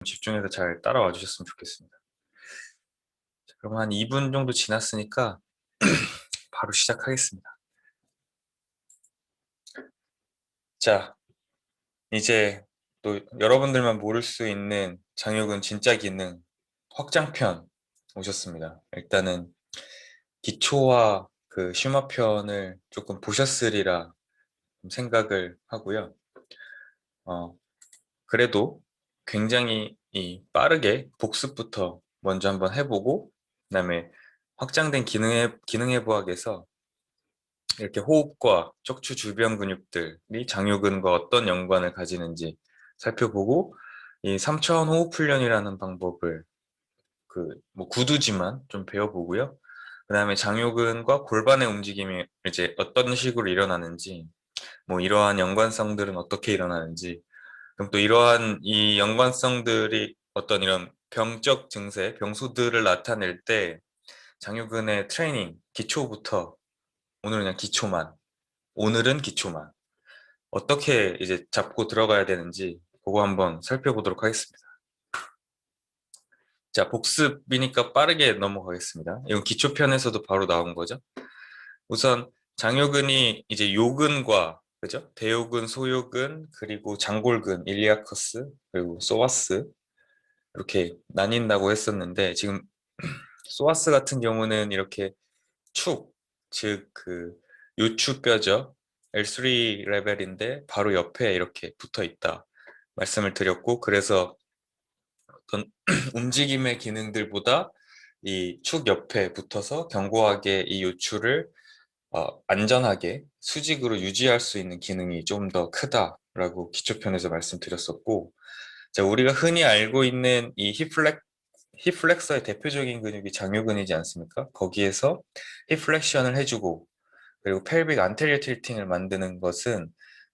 집중해서 잘 따라와 주셨으면 좋겠습니다. 자, 그럼 한 2분 정도 지났으니까 바로 시작하겠습니다. 자, 이제 또 여러분들만 모를 수 있는 장요근 진짜 기능 확장편 오셨습니다. 일단은 기초와 그 슈마편을 조금 보셨으리라 생각을 하고요. 어, 그래도 굉장히 빠르게 복습부터 먼저 한번 해보고, 그다음에 확장된 기능의 부학에서 이렇게 호흡과 척추 주변 근육들이 장요근과 어떤 연관을 가지는지 살펴보고, 이 3차원 호흡 훈련이라는 방법을 뭐 구두지만 좀 배워보고요. 그다음에 장요근과 골반의 움직임이 이제 어떤 식으로 일어나는지, 뭐 이러한 연관성들은 어떻게 일어나는지, 그럼 또 이러한 이 연관성들이 어떤 이런 병적 증세, 병소들을 나타낼 때 장요근의 트레이닝, 기초부터, 오늘은 그냥 기초만, 오늘은 기초만 어떻게 이제 잡고 들어가야 되는지 그거 한번 살펴보도록 하겠습니다. 자, 복습이니까 빠르게 넘어가겠습니다. 이건 기초편에서도 바로 나온 거죠. 우선 장요근이 이제 요근과, 그죠? 대요근, 소요근, 그리고 장골근, 일리아커스, 그리고 소아스 이렇게 나뉜다고 했었는데, 지금 소아스 같은 경우는 이렇게 축, 즉 그 요추뼈죠. L3 레벨인데 바로 옆에 이렇게 붙어 있다 말씀을 드렸고, 그래서 어떤 움직임의 기능들보다 이 축 옆에 붙어서 견고하게 이 요추를 안전하게 수직으로 유지할 수 있는 기능이 좀 더 크다라고 기초편에서 말씀드렸었고, 자, 우리가 흔히 알고 있는 이 힙플렉서의 대표적인 근육이 장요근이지 않습니까? 거기에서 힙플렉션을 해주고, 그리고 펠빅 안테리어 틸팅을 만드는 것은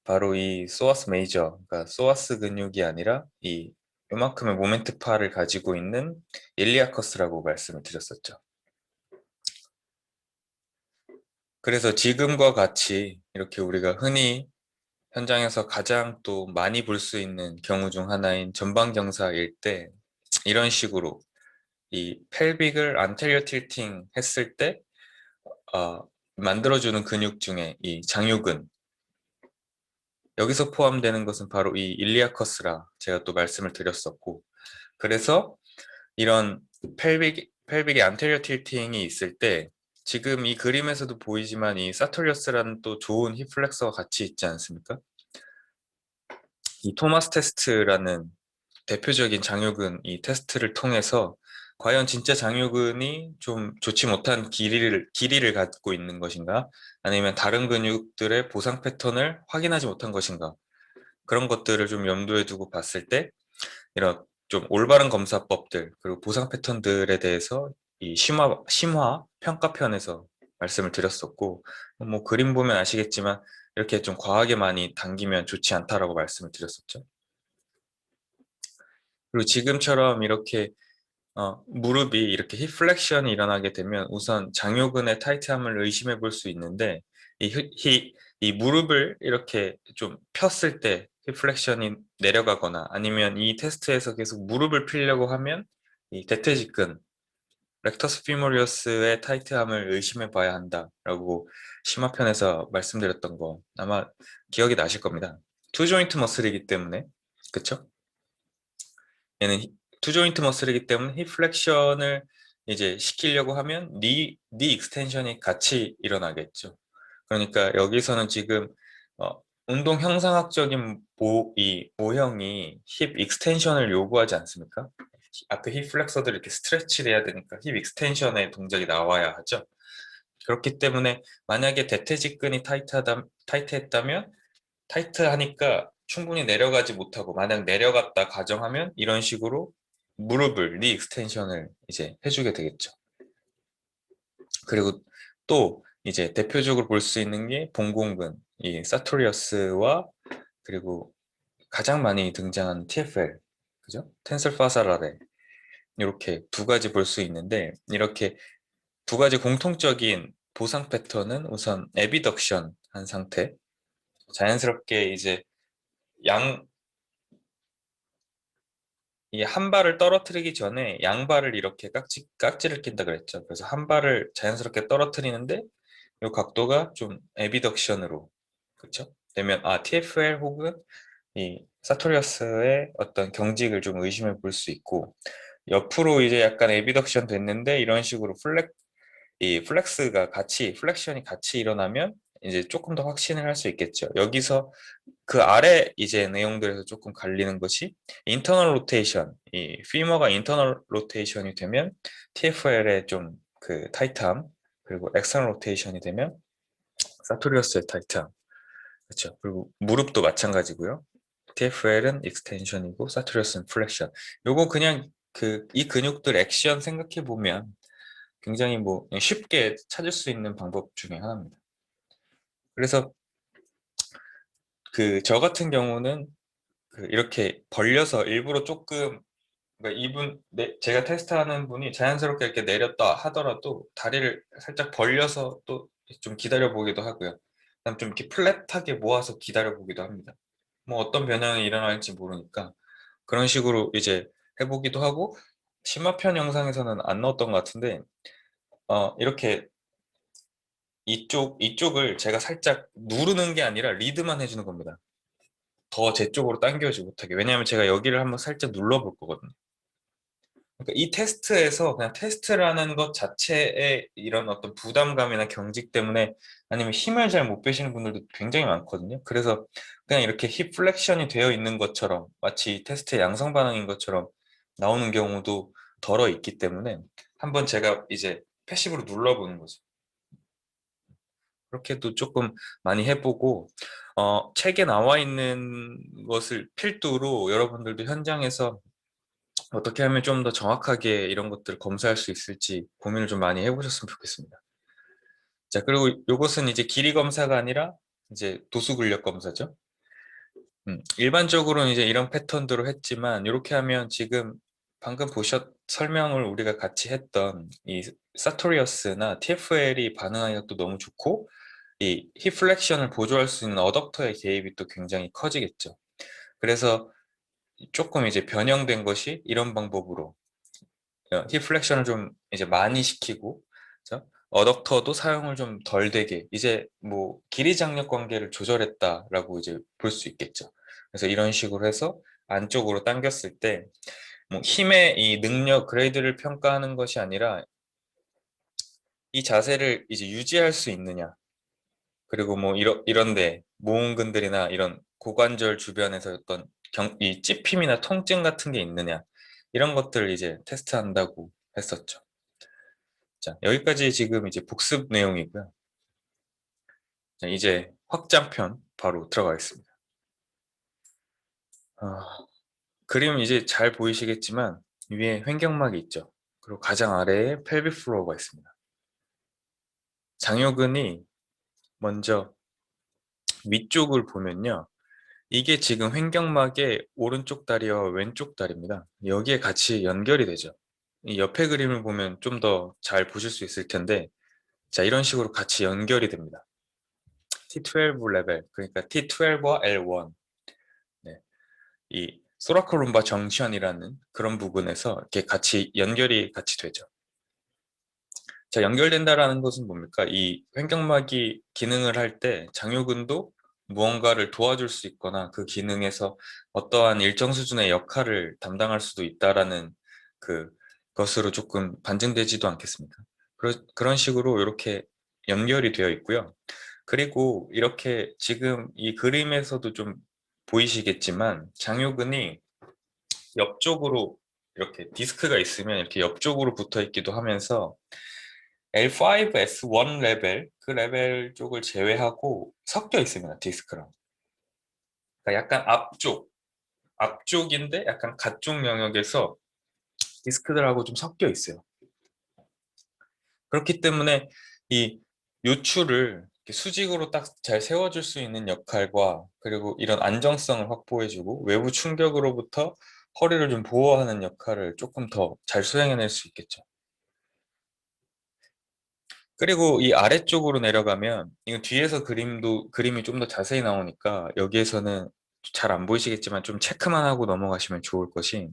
바로 이 소아스 메이저, 그러니까 소아스 근육이 아니라 이 요만큼의 모멘트 파를 가지고 있는 일리아커스라고 말씀을 드렸었죠. 그래서 지금과 같이 이렇게 우리가 흔히 현장에서 가장 또 많이 볼 수 있는 경우 중 하나인 전방경사일 때, 이런 식으로 이 펠빅을 안테리어 틸팅 했을 때 만들어주는 근육 중에 이 장요근, 여기서 포함되는 것은 바로 이 일리아커스라 제가 또 말씀을 드렸었고, 그래서 이런 펠빅의 안테리어 틸팅이 있을 때, 지금 이 그림에서도 보이지만 이 사토리어스라는 또 좋은 힙플렉서가 같이 있지 않습니까? 이 토마스 테스트라는 대표적인 장요근 이 테스트를 통해서 과연 진짜 장요근이 좀 좋지 못한 길이를 갖고 있는 것인가, 아니면 다른 근육들의 보상 패턴을 확인하지 못한 것인가, 그런 것들을 좀 염두에 두고 봤을 때 이런 좀 올바른 검사법들, 그리고 보상 패턴들에 대해서 이 심화 평가편에서 말씀을 드렸었고, 뭐 그림 보면 아시겠지만 이렇게 좀 과하게 많이 당기면 좋지 않다라고 말씀을 드렸었죠. 그리고 지금처럼 이렇게 무릎이 이렇게 힙플렉션이 일어나게 되면 우선 장요근의 타이트함을 의심해 볼 수 있는데, 이, 이 무릎을 이렇게 좀 폈을 때 힙플렉션이 내려가거나, 아니면 이 테스트에서 계속 무릎을 펴려고 하면 이 대퇴직근, 렉터스 피모리어스의 타이트함을 의심해 봐야 한다라고 심화편에서 말씀드렸던 거 아마 기억이 나실 겁니다. 투 조인트 머슬이기 때문에, 그쵸? 얘는 투 조인트 머슬이기 때문에 힙 플렉션을 이제 시키려고 하면 니 익스텐션이 같이 일어나겠죠. 그러니까 여기서는 지금 운동 형상학적인 이 모형이 힙 익스텐션을 요구하지 않습니까? 앞에 힙 플렉서들이 이렇게 스트레치 돼야 되니까 힙 익스텐션의 동작이 나와야 하죠. 그렇기 때문에 만약에 대퇴직근이 타이트했다면, 타이트하니까 충분히 내려가지 못하고, 만약 내려갔다 가정하면 이런 식으로 무릎을 니 익스텐션을 이제 해주게 되겠죠. 그리고 또 이제 대표적으로 볼 수 있는 게 봉공근, 이 사토리어스와, 그리고 가장 많이 등장하는 TFL, 그죠? 텐설 파사라레, 이렇게 두 가지 볼 수 있는데, 이렇게 두 가지 공통적인 보상 패턴은 우선 에비덕션 한 상태, 자연스럽게 이제 양 이 한 발을 떨어뜨리기 전에 양발을 이렇게 깍지를 낀다 그랬죠. 그래서 한 발을 자연스럽게 떨어뜨리는데 이 각도가 좀 에비덕션으로 그렇죠? 되면 TFL 혹은 이 사토리어스의 어떤 경직을 좀 의심해 볼 수 있고 옆으로 이제 약간 에비덕션 됐는데 이런 식으로 이 플렉션이 같이 일어나면 이제 조금 더 확신을 할 수 있겠죠. 여기서 그 아래 이제 내용들에서 조금 갈리는 것이 인터널 로테이션, 이 피머가 인터널 로테이션이 되면 TFL의 좀 그 타이트함, 그리고 엑스터널 로테이션이 되면 사토리어스의 타이트함, 그렇죠. 그리고 무릎도 마찬가지고요. TFL은 익스텐션이고 사토리어스는 플렉션. 요거 그냥 이 근육들 액션 생각해 보면 굉장히 뭐 쉽게 찾을 수 있는 방법 중에 하나입니다. 그래서 저 같은 경우는 이렇게 벌려서 일부러 조금 그러니까 제가 테스트하는 분이 자연스럽게 이렇게 내렸다 하더라도 다리를 살짝 벌려서 또 좀 기다려 보기도 하고요. 그다음 좀 이렇게 플랫하게 모아서 기다려 보기도 합니다. 뭐 어떤 변형이 일어날지 모르니까 그런 식으로 이제 해보기도 하고 심화편 영상에서는 안 넣었던 것 같은데 이렇게 이쪽을 제가 살짝 누르는 게 아니라 리드만 해주는 겁니다. 더 제 쪽으로 당겨오지 못하게. 왜냐하면 제가 여기를 한번 살짝 눌러볼 거거든요. 그러니까 이 테스트에서 그냥 테스트라는 것 자체에 이런 어떤 부담감이나 경직 때문에 아니면 힘을 잘 못 빼시는 분들도 굉장히 많거든요. 그래서 그냥 이렇게 힙 플렉션이 되어 있는 것처럼 마치 테스트의 양성 반응인 것처럼 나오는 경우도 덜어 있기 때문에 한번 제가 이제 패시브로 눌러보는 거죠. 그렇게도 조금 많이 해보고 책에 나와 있는 것을 필두로 여러분들도 현장에서 어떻게 하면 좀 더 정확하게 이런 것들을 검사할 수 있을지 고민을 좀 많이 해보셨으면 좋겠습니다. 자, 그리고 이것은 이제 길이 검사가 아니라 이제 도수 근력 검사죠. 일반적으로는 이제 이런 패턴대로 했지만 이렇게 하면 지금 방금 설명을 우리가 같이 했던 이 사토리어스나 TFL이 반응하기가 또 너무 좋고 이 힙플렉션을 보조할 수 있는 어덕터의 개입이 또 굉장히 커지겠죠. 그래서 조금 이제 변형된 것이 이런 방법으로 힙플렉션을 좀 이제 많이 시키고 그죠? 어덕터도 사용을 좀 덜 되게 이제 뭐 길이 장력 관계를 조절했다라고 이제 볼 수 있겠죠. 그래서 이런 식으로 해서 안쪽으로 당겼을 때 뭐 힘의 이 능력 그레이드를 평가하는 것이 아니라 이 자세를 이제 유지할 수 있느냐 그리고 뭐 이런데 모음근들이나 이런 고관절 주변에서 어떤 이 찝힘이나 통증 같은 게 있느냐 이런 것들을 이제 테스트한다고 했었죠. 자, 여기까지 지금 이제 복습 내용이고요. 자, 이제 확장편 바로 들어가겠습니다. 그림 이제 잘 보이시겠지만 위에 횡격막이 있죠. 그리고 가장 아래에 펠빅 플로어가 있습니다. 장요근이 먼저 위쪽을 보면요. 이게 지금 횡격막의 오른쪽 다리와 왼쪽 다리입니다. 여기에 같이 연결이 되죠. 이 옆에 그림을 보면 좀 더 잘 보실 수 있을 텐데 자, 이런 식으로 같이 연결이 됩니다. T12 레벨, 그러니까 T12와 L1 네. 이 소라코룸바 정션이라는 그런 부분에서 이렇게 같이 연결이 같이 되죠. 자, 연결된다라는 것은 뭡니까? 이 횡격막이 기능을 할 때 장요근도 무언가를 도와줄 수 있거나 그 기능에서 어떠한 일정 수준의 역할을 담당할 수도 있다라는 것으로 조금 반증되지도 않겠습니까? 그런 식으로 이렇게 연결이 되어 있고요. 그리고 이렇게 지금 이 그림에서도 좀 보이시겠지만 장요근이 옆쪽으로 이렇게 디스크가 있으면 이렇게 옆쪽으로 붙어 있기도 하면서 L5S1 레벨 그 레벨 쪽을 제외하고 섞여 있습니다. 디스크랑. 그러니까 약간 앞쪽인데 약간 가쪽 영역에서 디스크들하고 좀 섞여 있어요. 그렇기 때문에 이 요추를 이렇게 수직으로 딱 잘 세워줄 수 있는 역할과 그리고 이런 안정성을 확보해주고 외부 충격으로부터 허리를 좀 보호하는 역할을 조금 더 잘 수행해낼 수 있겠죠. 그리고 이 아래쪽으로 내려가면 이거 뒤에서 그림이 좀 더 자세히 나오니까 여기에서는 잘 안 보이시겠지만 좀 체크만 하고 넘어가시면 좋을 것이,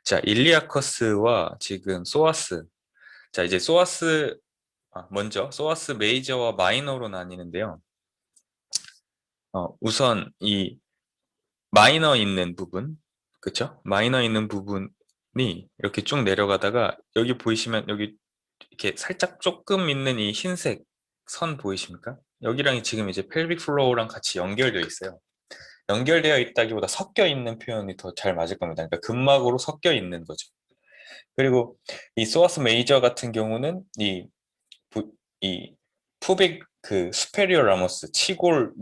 자, 일리아커스와 지금 소아스. 자, 이제 먼저 소아스 메이저와 마이너로 나뉘는데요. 우선 이 마이너 있는 부분, 그쵸? 마이너 있는 부분이 이렇게 쭉 내려가다가 여기 보이시면 여기 이렇게 살짝 조금 있는 이 흰색 선 보이십니까? 여기랑 지금 이제 펠빅 플로어랑 같이 연결되어 있어요. 연결되어 있다기보다 섞여 있는 표현이 더 잘 맞을 겁니다. 그러니까 근막으로 섞여 있는 거죠. 그리고 이 소아스 메이저 같은 경우는 이 푸빅 그 수페리어 라모스 치골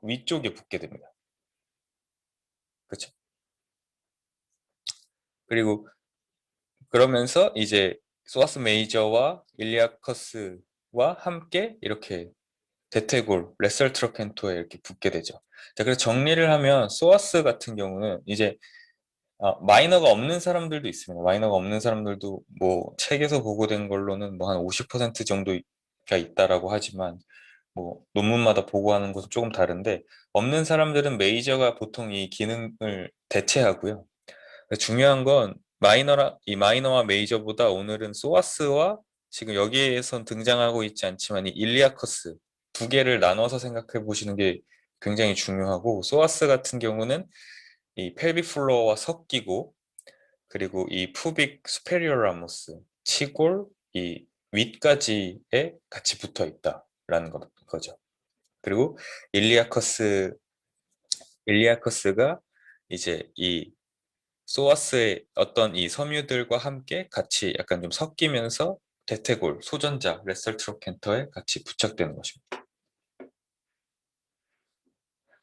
위쪽에 붙게 됩니다. 그렇죠? 그리고 그러면서 이제 소아스 메이저와 일리아커스와 함께 이렇게 대퇴골 레설 트로켄토에 이렇게 붙게 되죠. 자, 그래서 정리를 하면 소아스 같은 경우는 이제 마이너가 없는 사람들도 있습니다. 마이너가 없는 사람들도 뭐 책에서 보고된 걸로는 뭐 한 50% 정도가 있다라고 하지만 뭐 논문마다 보고하는 것은 조금 다른데, 없는 사람들은 메이저가 보통 이 기능을 대체하고요. 중요한 건 이 마이너와 메이저보다 오늘은 소아스와 지금 여기에선 등장하고 있지 않지만 이 일리아커스 두 개를 나눠서 생각해 보시는 게 굉장히 중요하고, 소아스 같은 경우는 이 펠빅 플로어와 섞이고, 그리고 이 푸빅 수페리어 라모스 치골 이 윗가지에 같이 붙어 있다라는 거죠. 그리고 일리아커스 일리아커스가 이제 이 소아스의 어떤 이 섬유들과 함께 같이 약간 좀 섞이면서 대퇴골, 소전자, 레설 트로켄터에 같이 부착되는 것입니다.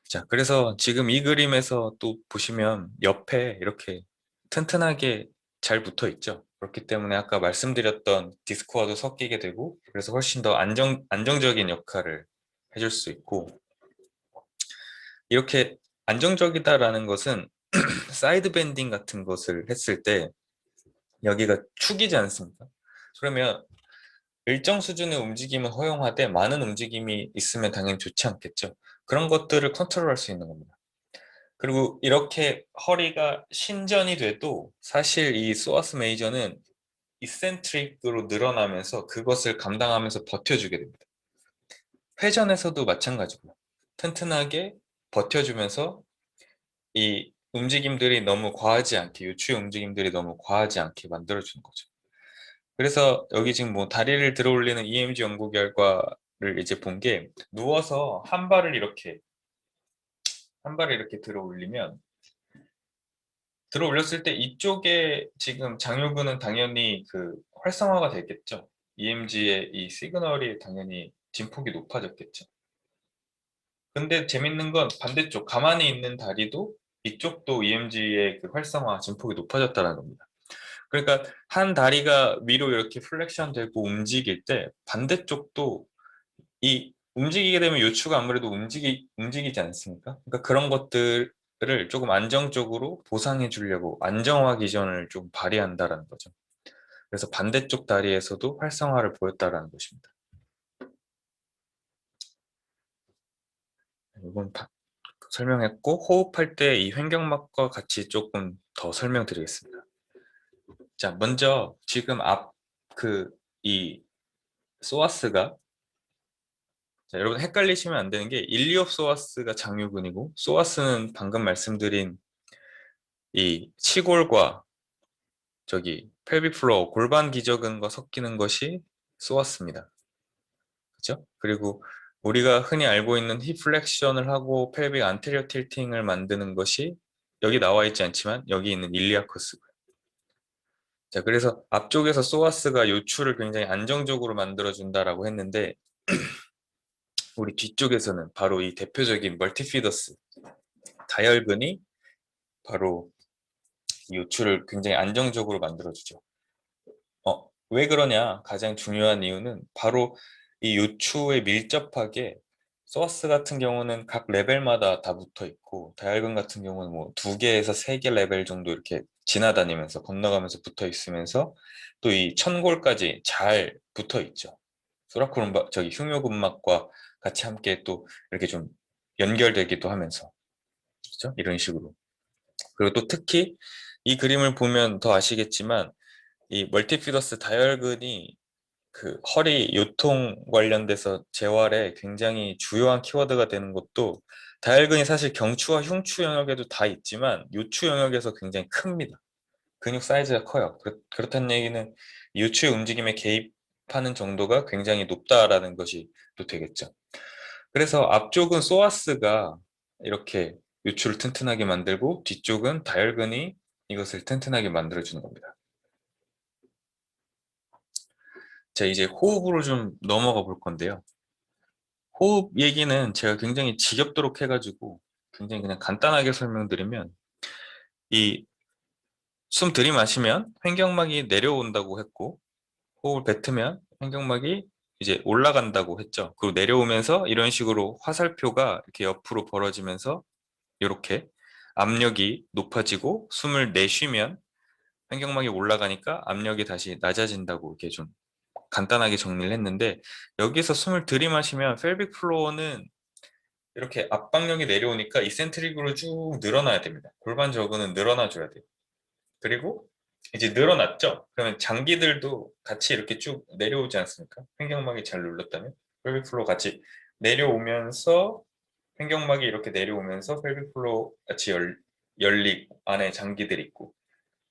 자, 그래서 지금 이 그림에서 또 보시면 옆에 이렇게 튼튼하게 잘 붙어 있죠. 그렇기 때문에 아까 말씀드렸던 디스크와도 섞이게 되고, 그래서 훨씬 더 안정적인 역할을 해줄 수 있고, 이렇게 안정적이다라는 것은 사이드 밴딩 같은 것을 했을 때 여기가 축이지 않습니까? 그러면 일정 수준의 움직임은 허용하되 많은 움직임이 있으면 당연히 좋지 않겠죠. 그런 것들을 컨트롤할 수 있는 겁니다. 그리고 이렇게 허리가 신전이 돼도 사실 이 소아스 메이저는 이센트릭으로 늘어나면서 그것을 감당하면서 버텨주게 됩니다. 회전에서도 마찬가지고요. 튼튼하게 버텨주면서 이 움직임들이 너무 과하지 않게, 요추의 움직임들이 너무 과하지 않게 만들어주는 거죠. 그래서 여기 지금 뭐 다리를 들어 올리는 EMG 연구 결과를 이제 본 게, 누워서 한 발을 이렇게 들어 올리면, 들어 올렸을 때 이쪽에 지금 장요근은 당연히 그 활성화가 되겠죠. EMG의 이 시그널이 당연히 진폭이 높아졌겠죠. 근데 재밌는 건 반대쪽 가만히 있는 다리도 이쪽도 EMG의 그 활성화 진폭이 높아졌다는 겁니다. 그러니까 한 다리가 위로 이렇게 플렉션 되고 움직일 때 반대쪽도 이 움직이게 되면 요추가 아무래도 움직이지 않습니까? 그러니까 그런 것들을 조금 안정적으로 보상해 주려고 안정화 기전을 좀 발휘한다라는 거죠. 그래서 반대쪽 다리에서도 활성화를 보였다라는 것입니다. 이건 설명했고, 호흡할 때 이 횡격막과 같이 조금 더 설명드리겠습니다. 자, 먼저 지금 이 소아스가, 자, 여러분 헷갈리시면 안 되는 게 일리옵소아스가 장유근이고, 소아스는 방금 말씀드린 이 치골과 저기 펠빅 플로어 골반 기저근과 섞이는 것이 소아스입니다. 그렇죠? 그리고 우리가 흔히 알고 있는 힙 플렉션을 하고 펠빅 안테리어 틸팅을 만드는 것이 여기 나와 있지 않지만 여기 있는 일리아커스고요. 자, 그래서 앞쪽에서 소아스가 요추를 굉장히 안정적으로 만들어준다라고 했는데, 우리 뒤쪽에서는 바로 이 대표적인 멀티피더스 다혈근이 바로 이 요추를 굉장히 안정적으로 만들어주죠. 왜 그러냐? 가장 중요한 이유는 바로 이 요추에 밀접하게, 소스 같은 경우는 각 레벨마다 다 붙어 있고, 다혈근 같은 경우는 뭐 2개에서 3개 레벨 정도 이렇게 지나다니면서 건너가면서 붙어 있으면서 또 이 천골까지 잘 붙어 있죠. 소라코lumbar 저기 흉요근막과 같이 함께 또 이렇게 좀 연결되기도 하면서. 거죠. 이런 식으로. 그리고 또 특히 이 그림을 보면 더 아시겠지만 이 멀티피더스 다혈근이 그 허리 요통 관련돼서 재활에 굉장히 주요한 키워드가 되는 것도 다혈근이 사실 경추와 흉추 영역에도 다 있지만 요추 영역에서 굉장히 큽니다. 근육 사이즈가 커요. 그렇다는 얘기는 요추의 움직임에 개입하는 정도가 굉장히 높다라는 것이 또 되겠죠. 그래서 앞쪽은 소아스가 이렇게 요추를 튼튼하게 만들고 뒤쪽은 다혈근이 이것을 튼튼하게 만들어주는 겁니다. 자, 이제 호흡으로 좀 넘어가 볼 건데요. 호흡 얘기는 제가 굉장히 지겹도록 해가지고 굉장히 그냥 간단하게 설명드리면 이 숨 들이마시면 횡격막이 내려온다고 했고 호흡을 뱉으면 횡격막이 이제 올라간다고 했죠. 그리고 내려오면서 이런 식으로 화살표가 이렇게 옆으로 벌어지면서 이렇게 압력이 높아지고 숨을 내쉬면 횡격막이 올라가니까 압력이 다시 낮아진다고 이렇게 좀 간단하게 정리를 했는데 여기서 숨을 들이마시면 펠빅 플로어는 이렇게 압박력이 내려오니까 이센트릭으로 쭉 늘어나야 됩니다. 골반 저근은 늘어나 줘야 돼요. 그리고 이제 늘어났죠? 그러면 장기들도 같이 이렇게 쭉 내려오지 않습니까? 횡격막이 잘 눌렀다면 펠빅 플로어 같이 내려오면서 횡격막이 이렇게 내려오면서 펠빅 플로어 같이 열리고 안에 장기들이 있고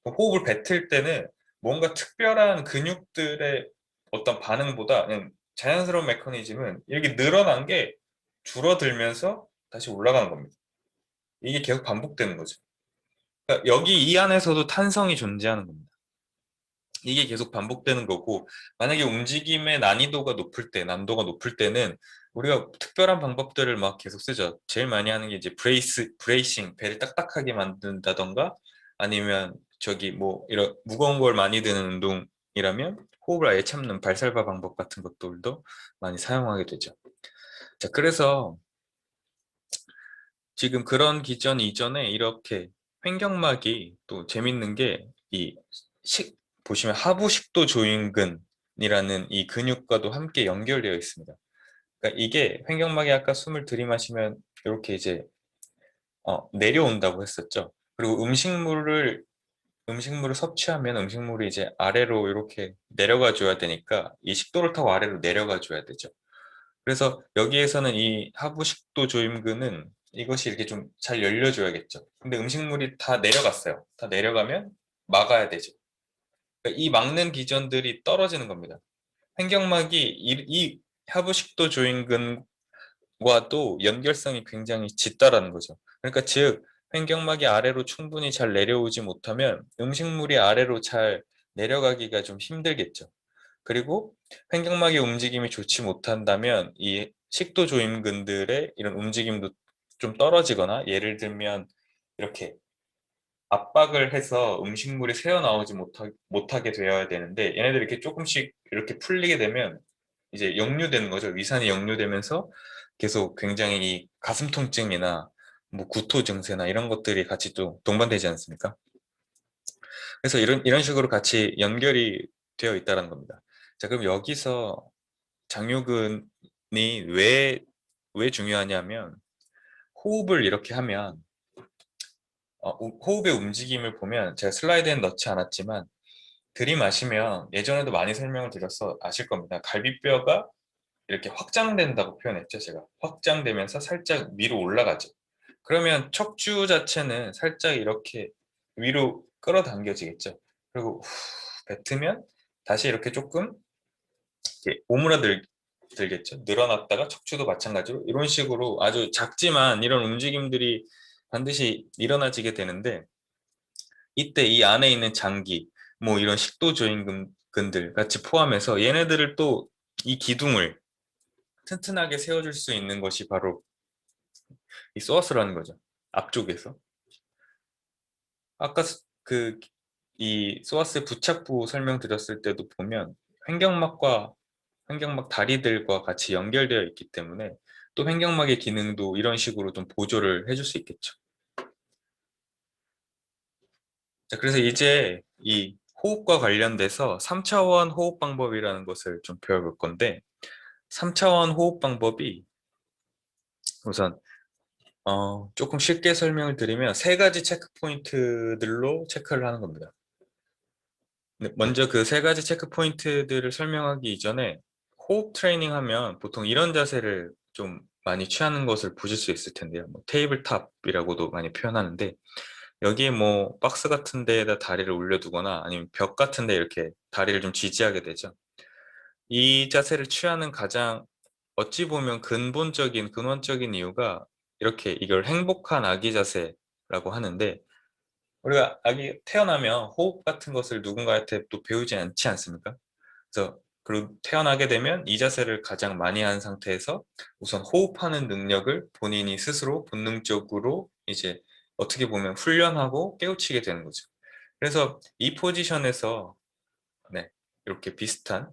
호흡을 뱉을 때는 뭔가 특별한 근육들의 어떤 반응보다 그냥 자연스러운 메커니즘은 이렇게 늘어난 게 줄어들면서 다시 올라가는 겁니다. 이게 계속 반복되는 거죠. 그러니까 여기 이 안에서도 탄성이 존재하는 겁니다. 이게 계속 반복되는 거고 만약에 움직임의 난이도가 높을 때, 난도가 높을 때는 우리가 특별한 방법들을 막 계속 쓰죠. 제일 많이 하는 게 이제 브레이싱, 배를 딱딱하게 만든다던가 아니면 저기 뭐 이런 무거운 걸 많이 드는 운동이라면 호흡을 아예 참는 발살바 방법 같은 것들도 많이 사용하게 되죠. 자, 그래서 지금 그런 기전 이전에 이렇게 횡격막이 또 재밌는 게 이 보시면 하부식도 조임근이라는 이 근육과도 함께 연결되어 있습니다. 그러니까 이게 횡격막이 아까 숨을 들이마시면 이렇게 이제 내려온다고 했었죠. 그리고 음식물을 섭취하면 음식물이 이제 아래로 이렇게 내려가 줘야 되니까 이 식도를 타고 아래로 내려가 줘야 되죠. 그래서 여기에서는 이 하부식도 조임근은 이것이 이렇게 좀 잘 열려줘야겠죠. 근데 음식물이 다 내려갔어요. 다 내려가면 막아야 되죠. 그러니까 이 막는 기전들이 떨어지는 겁니다. 횡격막이 이 하부식도 조임근과도 연결성이 굉장히 짙다라는 거죠. 그러니까 즉 횡격막이 아래로 충분히 잘 내려오지 못하면 음식물이 아래로 잘 내려가기가 좀 힘들겠죠. 그리고 횡격막의 움직임이 좋지 못한다면 이 식도 조임근들의 이런 움직임도 좀 떨어지거나 예를 들면 이렇게 압박을 해서 음식물이 새어나오지 못하게 되어야 되는데 얘네들이 이렇게 조금씩 이렇게 풀리게 되면 이제 역류되는 거죠. 위산이 역류되면서 계속 굉장히 이 가슴 통증이나 뭐 구토 증세나 이런 것들이 같이 또 동반되지 않습니까? 그래서 이런 식으로 같이 연결이 되어 있다는 겁니다. 자, 그럼 여기서 장요근이 왜 중요하냐면 호흡을 이렇게 하면 호흡의 움직임을 보면 제가 슬라이드엔 넣지 않았지만 들이마시면 예전에도 많이 설명을 드려서 아실 겁니다. 갈비뼈가 이렇게 확장된다고 표현했죠. 제가 확장되면서 살짝 위로 올라가죠. 그러면 척추 자체는 살짝 이렇게 위로 끌어당겨지겠죠. 그리고 뱉으면 다시 이렇게 조금 이렇게 오므라들겠죠. 늘어났다가 척추도 마찬가지로 이런 식으로 아주 작지만 이런 움직임들이 반드시 일어나지게 되는데 이때 이 안에 있는 장기, 뭐 이런 식도조임근들 같이 포함해서 얘네들을 또 이 기둥을 튼튼하게 세워줄 수 있는 것이 바로 이 소어스라는 거죠. 앞쪽에서. 아까 이 소아스 부착부 설명드렸을 때도 보면 횡격막과 횡격막 다리들과 같이 연결되어 있기 때문에 또 횡격막의 기능도 이런 식으로 좀 보조를 해줄 수 있겠죠. 자, 그래서 이제 이 호흡과 관련돼서 3차원 호흡 방법이라는 것을 좀 배워볼 건데 3차원 호흡 방법이 우선 조금 쉽게 설명을 드리면 세 가지 체크 포인트들로 체크를 하는 겁니다. 네, 먼저 그 세 가지 체크 포인트들을 설명하기 이전에 호흡 트레이닝 하면 보통 이런 자세를 좀 많이 취하는 것을 보실 수 있을 텐데요. 뭐 테이블탑이라고도 많이 표현하는데 여기에 뭐 박스 같은 데에다 다리를 올려두거나 아니면 벽 같은 데 이렇게 다리를 좀 지지하게 되죠. 이 자세를 취하는 가장 어찌 보면 근원적인 이유가 이렇게 이걸 행복한 아기 자세라고 하는데 우리가 아기 태어나면 호흡 같은 것을 누군가한테 또 배우지 않지 않습니까? 그래서 그리고 태어나게 되면 이 자세를 가장 많이 한 상태에서 우선 호흡하는 능력을 본인이 스스로 본능적으로 이제 어떻게 보면 훈련하고 깨우치게 되는 거죠. 그래서 이 포지션에서 네, 이렇게 비슷한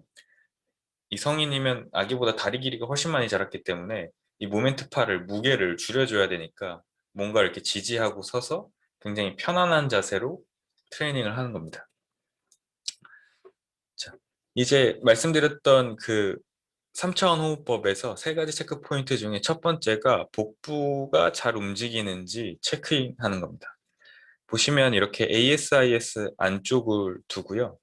이 성인이면 아기보다 다리 길이가 훨씬 많이 자랐기 때문에 이 모멘트 팔을 무게를 줄여줘야 되니까 뭔가 이렇게 지지하고 서서 굉장히 편안한 자세로 트레이닝을 하는 겁니다. 자, 이제 말씀드렸던 그 3차원 호흡법에서 세 가지 체크 포인트 중에 첫 번째가 복부가 잘 움직이는지 체크하는 겁니다. 보시면 이렇게 ASIS 안쪽을 두고요.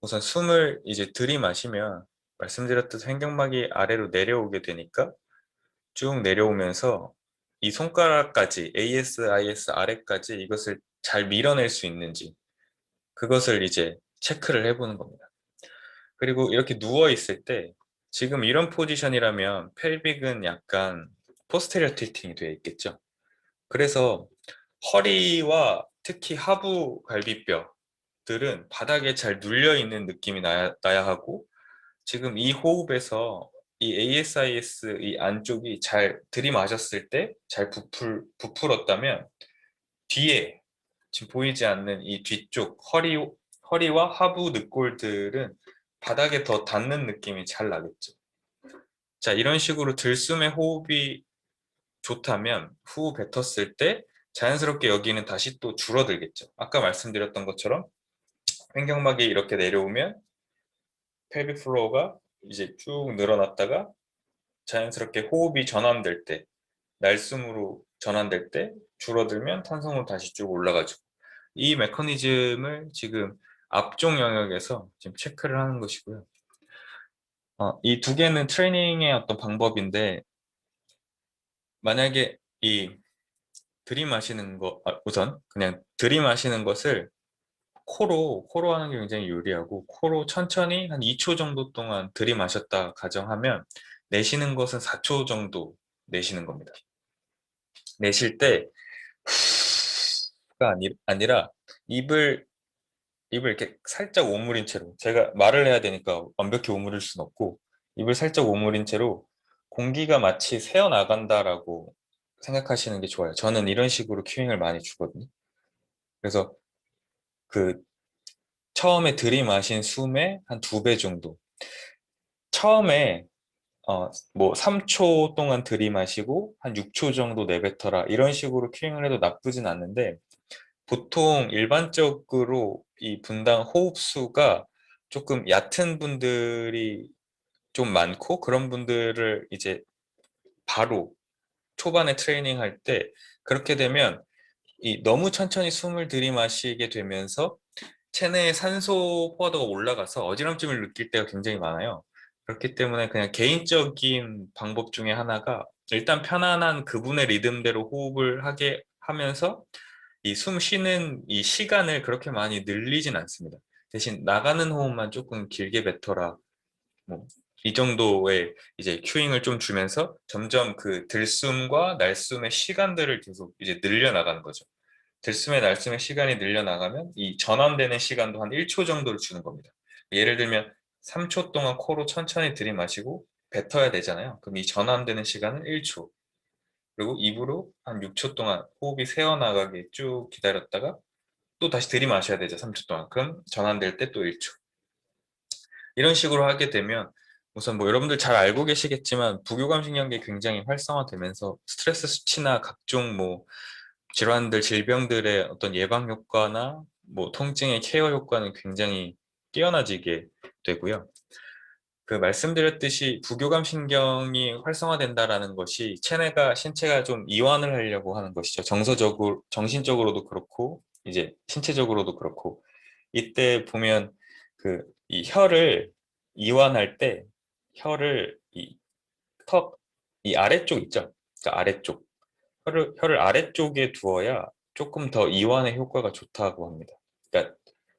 우선 숨을 이제 들이마시면 말씀드렸듯이 횡격막이 아래로 내려오게 되니까 쭉 내려오면서 이 손가락까지 ASIS 아래까지 이것을 잘 밀어낼 수 있는지 그것을 이제 체크를 해보는 겁니다. 그리고 이렇게 누워 있을 때 지금 이런 포지션이라면 펠빅은 약간 포스테리어 틸팅이 되어 있겠죠. 그래서 허리와 특히 하부 갈비뼈들은 바닥에 잘 눌려 있는 느낌이 나야 하고 지금 이 호흡에서 이 ASIS 이 안쪽이 잘 들이마셨을 때 잘 부풀었다면 뒤에 지금 보이지 않는 이 뒤쪽 허리와 하부 늑골들은 바닥에 더 닿는 느낌이 잘 나겠죠. 자, 이런 식으로 들숨의 호흡이 좋다면 후 뱉었을 때 자연스럽게 여기는 다시 또 줄어들겠죠. 아까 말씀드렸던 것처럼 횡격막이 이렇게 내려오면 펠빅 플로어가 이제 쭉 늘어났다가 자연스럽게 호흡이 전환될 때 날숨으로 전환될 때 줄어들면 탄성으로 다시 쭉 올라가죠. 이 메커니즘을 지금 앞쪽 영역에서 지금 체크를 하는 것이고요. 이 두 개는 트레이닝의 어떤 방법인데 만약에 이 들이마시는 거 우선 그냥 들이마시는 것을 코로 하는 게 굉장히 유리하고 코로 천천히 한 2초 정도 동안 들이마셨다 가정하면 내쉬는 것은 4초 정도 내쉬는 겁니다. 내쉴 때가 아니라 입을 이렇게 살짝 오므린 채로 제가 말을 해야 되니까 완벽히 오므릴 순 없고 입을 살짝 오므린 채로 공기가 마치 새어나간다라고 생각하시는 게 좋아요. 저는 이런 식으로 큐잉을 많이 주거든요. 그래서 그 처음에 들이마신 숨의 한 2배 정도 처음에 뭐 3초 동안 들이마시고 한 6초 정도 내뱉어라 이런 식으로 큐잉을 해도 나쁘진 않는데 보통 일반적으로 이 분당 호흡수가 조금 얕은 분들이 좀 많고 그런 분들을 이제 바로 초반에 트레이닝 할 때 그렇게 되면 이 너무 천천히 숨을 들이마시게 되면서 체내의 산소 포화도가 올라가서 어지럼증을 느낄 때가 굉장히 많아요. 그렇기 때문에 그냥 개인적인 방법 중에 하나가 일단 편안한 그분의 리듬대로 호흡을 하게 하면서 이 숨 쉬는 이 시간을 그렇게 많이 늘리진 않습니다. 대신 나가는 호흡만 조금 길게 뱉어라. 뭐, 이 정도의 이제 큐잉을 좀 주면서 점점 그 들숨과 날숨의 시간들을 계속 이제 늘려나가는 거죠. 들숨의 날숨의 시간이 늘려나가면 이 전환되는 시간도 한 1초 정도를 주는 겁니다. 예를 들면 3초 동안 코로 천천히 들이마시고 뱉어야 되잖아요. 그럼 이 전환되는 시간은 1초. 그리고 입으로 한 6초 동안 호흡이 새어나가게 쭉 기다렸다가 또 다시 들이마셔야 되죠. 3초 동안. 그럼 전환될 때 또 1초. 이런 식으로 하게 되면 우선 뭐 여러분들 잘 알고 계시겠지만 부교감신경계 굉장히 활성화되면서 스트레스 수치나 각종 뭐 질환들, 질병들의 어떤 예방 효과나 뭐 통증의 케어 효과는 굉장히 뛰어나지게 되고요. 그 말씀드렸듯이 부교감 신경이 활성화된다라는 것이 체내가 신체가 좀 이완을 하려고 하는 것이죠. 정서적으로 정신적으로도 그렇고 이제 신체적으로도 그렇고 이때 보면 그 이 혀를 이완할 때 혀를 이 아래쪽 있죠. 그러니까 아래쪽 혀를 아래쪽에 두어야 조금 더 이완의 효과가 좋다고 합니다. 그러니까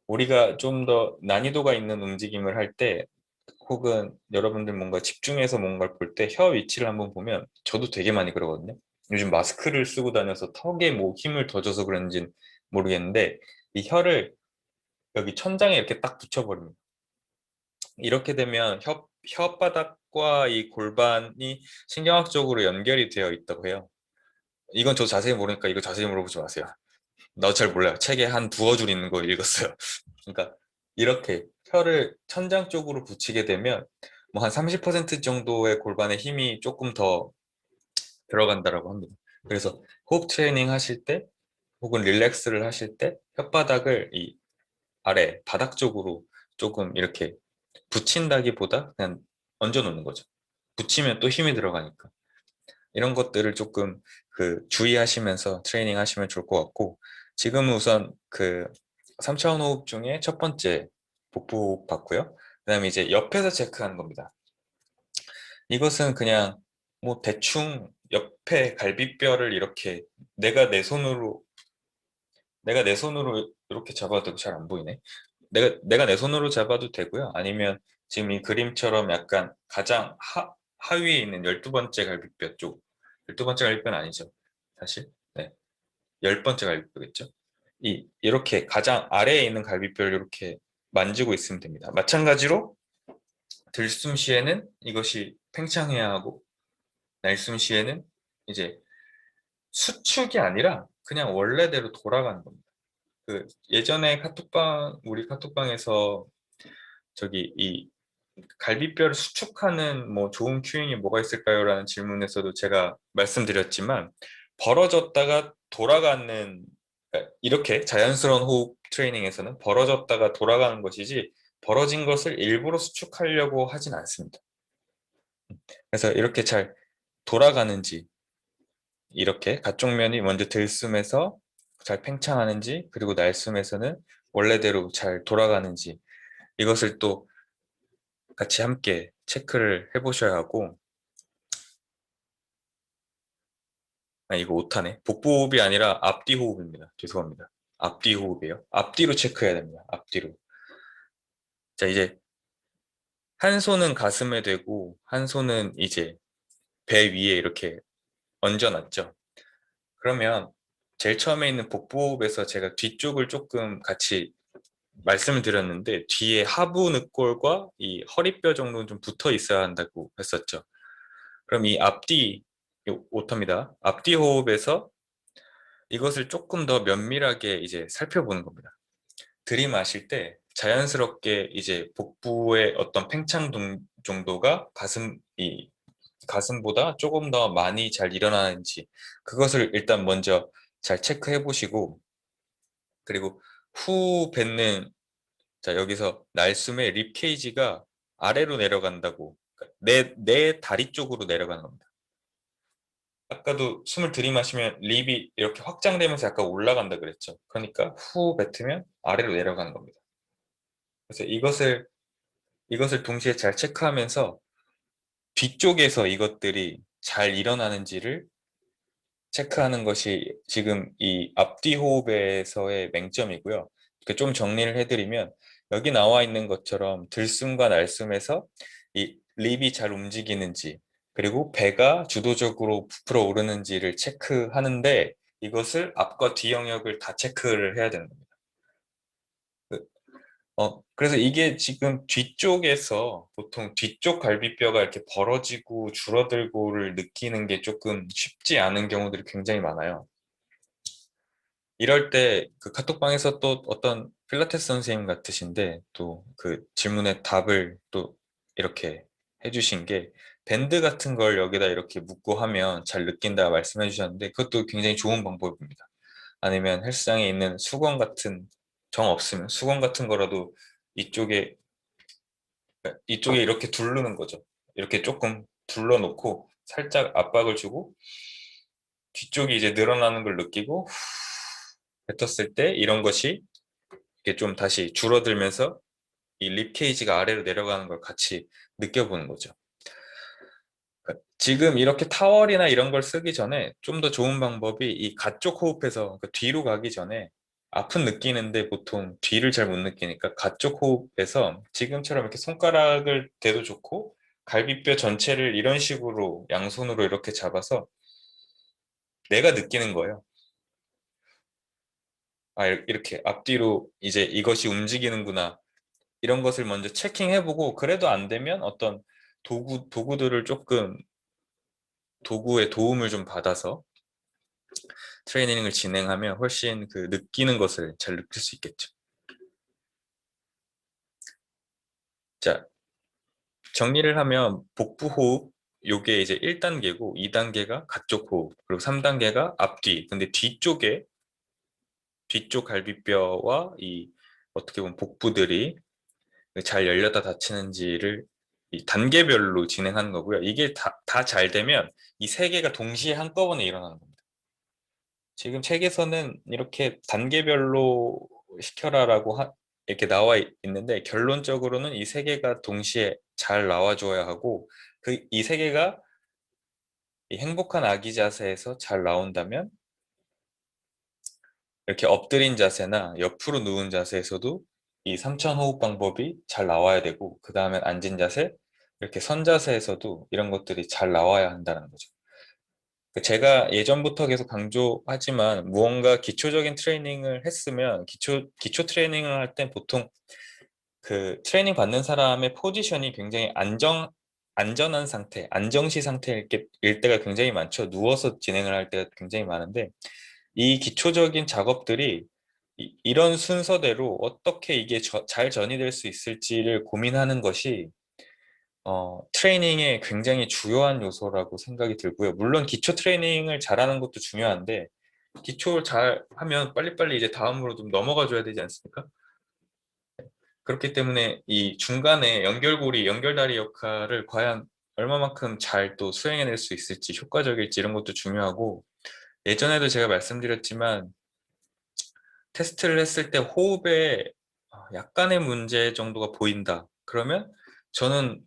우리가 좀 더 난이도가 있는 움직임을 할 때 혹은 여러분들 뭔가 집중해서 뭔가를 볼 때 혀 위치를 한번 보면 저도 되게 많이 그러거든요. 요즘 마스크를 쓰고 다녀서 턱에 뭐 힘을 더 줘서 그런지는 모르겠는데 이 혀를 여기 천장에 이렇게 딱 붙여버립니다. 이렇게 되면 혓바닥과 이 골반이 신경학적으로 연결이 되어 있다고 해요. 이건 저 자세히 모르니까 이거 자세히 물어보지 마세요. 나도 잘 몰라요. 책에 한 두어 줄 있는 거 읽었어요. 그러니까 이렇게 혀를 천장 쪽으로 붙이게 되면 뭐 한 30% 정도의 골반의 힘이 조금 더 들어간다라고 합니다. 그래서 호흡 트레이닝 하실 때 혹은 릴렉스를 하실 때 혓바닥을 이 아래 바닥 쪽으로 조금 이렇게 붙인다기보다 그냥 얹어 놓는 거죠. 붙이면 또 힘이 들어가니까. 이런 것들을 조금 그 주의하시면서 트레이닝 하시면 좋을 것 같고 지금은 우선 그 3차원 호흡 중에 첫 번째 복부 호흡 봤고요. 그다음에 이제 옆에서 체크하는 겁니다. 이것은 그냥 뭐 대충 옆에 갈비뼈를 이렇게 내가 내 손으로 내가 내 손으로 이렇게 잡아도 잘 안 보이네. 내가 내 손으로 잡아도 되고요. 아니면 지금 이 그림처럼 약간 가장 하위에 있는 12번째 갈비뼈 쪽. 12번째 갈비뼈는 아니죠. 사실. 네. 10번째 갈비뼈겠죠. 이렇게 가장 아래에 있는 갈비뼈를 이렇게 만지고 있으면 됩니다. 마찬가지로 들숨 시에는 이것이 팽창해야 하고 날숨 시에는 이제 수축이 아니라 그냥 원래대로 돌아가는 겁니다. 그 예전에 우리 카톡방에서 저기 이 갈비뼈를 수축하는 뭐 좋은 큐잉이 뭐가 있을까요? 라는 질문에서도 제가 말씀드렸지만 벌어졌다가 돌아가는 그러니까 이렇게 자연스러운 호흡 트레이닝에서는 벌어졌다가 돌아가는 것이지 벌어진 것을 일부러 수축하려고 하진 않습니다. 그래서 이렇게 잘 돌아가는지 이렇게 가쪽 면이 먼저 들숨에서 잘 팽창하는지 그리고 날숨에서는 원래대로 잘 돌아가는지 이것을 또 같이 함께 체크를 해보셔야 하고 이거 오타네. 복부 호흡이 아니라 앞뒤 호흡입니다. 죄송합니다. 앞뒤 호흡이에요. 앞뒤로 체크해야 됩니다. 앞뒤로. 자, 이제 한 손은 가슴에 대고 한 손은 이제 배 위에 이렇게 얹어놨죠. 그러면 제일 처음에 있는 복부 호흡에서 제가 뒤쪽을 조금 같이 말씀을 드렸는데 뒤에 하부 늑골과 이 허리뼈 정도는 좀 붙어 있어야 한다고 했었죠. 그럼 이 앞뒤 오터입니다. 앞뒤 호흡에서 이것을 조금 더 면밀하게 이제 살펴보는 겁니다. 들이마실 때 자연스럽게 이제 복부의 어떤 팽창 정도가 가슴보다 조금 더 많이 잘 일어나는지 그것을 일단 먼저 잘 체크해 보시고 그리고 후 뱉는 자 여기서 날숨의 립 케이지가 아래로 내려간다고 그러니까 내 다리 쪽으로 내려가는 겁니다. 아까도 숨을 들이마시면 립이 이렇게 확장되면서 약간 올라간다 그랬죠. 그러니까 후 뱉으면 아래로 내려가는 겁니다. 그래서 이것을 동시에 잘 체크하면서 뒤쪽에서 이것들이 잘 일어나는지를 체크하는 것이 지금 이 앞뒤 호흡에서의 맹점이고요. 좀 정리를 해드리면 여기 나와 있는 것처럼 들숨과 날숨에서 이 립이 잘 움직이는지 그리고 배가 주도적으로 부풀어 오르는지를 체크하는데 이것을 앞과 뒤 영역을 다 체크를 해야 되는 겁니다. 그래서 이게 지금 뒤쪽에서 보통 뒤쪽 갈비뼈가 이렇게 벌어지고 줄어들고를 느끼는 게 조금 쉽지 않은 경우들이 굉장히 많아요. 이럴 때 그 카톡방에서 또 어떤 필라테스 선생님 같으신데 또 그 질문에 답을 또 이렇게 해주신 게 밴드 같은 걸 여기다 이렇게 묶고 하면 잘 느낀다 말씀해 주셨는데 그것도 굉장히 좋은 방법입니다. 아니면 헬스장에 있는 수건 같은 정 없으면 수건 같은 거라도 이쪽에 이쪽에 이렇게 두르는 거죠. 이렇게 조금 둘러놓고 살짝 압박을 주고 뒤쪽이 이제 늘어나는 걸 느끼고 뱉었을 때 이런 것이 이렇게 좀 다시 줄어들면서 이 립 케이지가 아래로 내려가는 걸 같이 느껴보는 거죠. 그러니까 지금 이렇게 타월이나 이런 걸 쓰기 전에 좀 더 좋은 방법이 이 가쪽 호흡에서 그러니까 뒤로 가기 전에 아픈 느끼는데 보통 뒤를 잘 못 느끼니까 가쪽 호흡에서 지금처럼 이렇게 손가락을 대도 좋고 갈비뼈 전체를 이런 식으로 양손으로 이렇게 잡아서 내가 느끼는 거예요. 아, 이렇게 앞뒤로 이제 이것이 움직이는구나. 이런 것을 먼저 체킹해보고 그래도 안 되면 어떤 도구들을 조금 도구의 도움을 좀 받아서 트레이닝을 진행하면 훨씬 그 느끼는 것을 잘 느낄 수 있겠죠. 자, 정리를 하면 복부 호흡, 요게 이제 1단계고 2단계가 가쪽 호흡, 그리고 3단계가 앞뒤. 근데 뒤쪽 갈비뼈와 이 어떻게 보면 복부들이 잘 열렸다 닫히는지를 이 단계별로 진행하는 거고요. 이게 다 잘 되면 이 세 개가 동시에 한꺼번에 일어나는 겁니다. 지금 책에서는 이렇게 단계별로 시켜라라고 이렇게 나와 있는데 결론적으로는 이 세 개가 동시에 잘 나와줘야 하고 그 이 세 개가 이 행복한 아기 자세에서 잘 나온다면 이렇게 엎드린 자세나 옆으로 누운 자세에서도 이 삼천 호흡 방법이 잘 나와야 되고 그 다음에 앉은 자세 이렇게 선 자세에서도 이런 것들이 잘 나와야 한다는 거죠. 제가 예전부터 계속 강조하지만 무언가 기초적인 트레이닝을 했으면 기초 트레이닝을 할 땐 보통 그 트레이닝 받는 사람의 포지션이 굉장히 안전한 상태, 안정시 상태일 일 때가 굉장히 많죠. 누워서 진행을 할 때가 굉장히 많은데 이 기초적인 작업들이 이런 순서대로 어떻게 이게 잘 전이될 수 있을지를 고민하는 것이 트레이닝의 굉장히 중요한 요소라고 생각이 들고요. 물론 기초 트레이닝을 잘하는 것도 중요한데 기초를 잘 하면 빨리빨리 이제 다음으로 좀 넘어가 줘야 되지 않습니까? 그렇기 때문에 이 중간에 연결고리, 연결다리 역할을 과연 얼마만큼 잘 또 수행해낼 수 있을지 효과적일지 이런 것도 중요하고 예전에도 제가 말씀드렸지만 테스트를 했을 때 호흡에 약간의 문제 정도가 보인다. 그러면 저는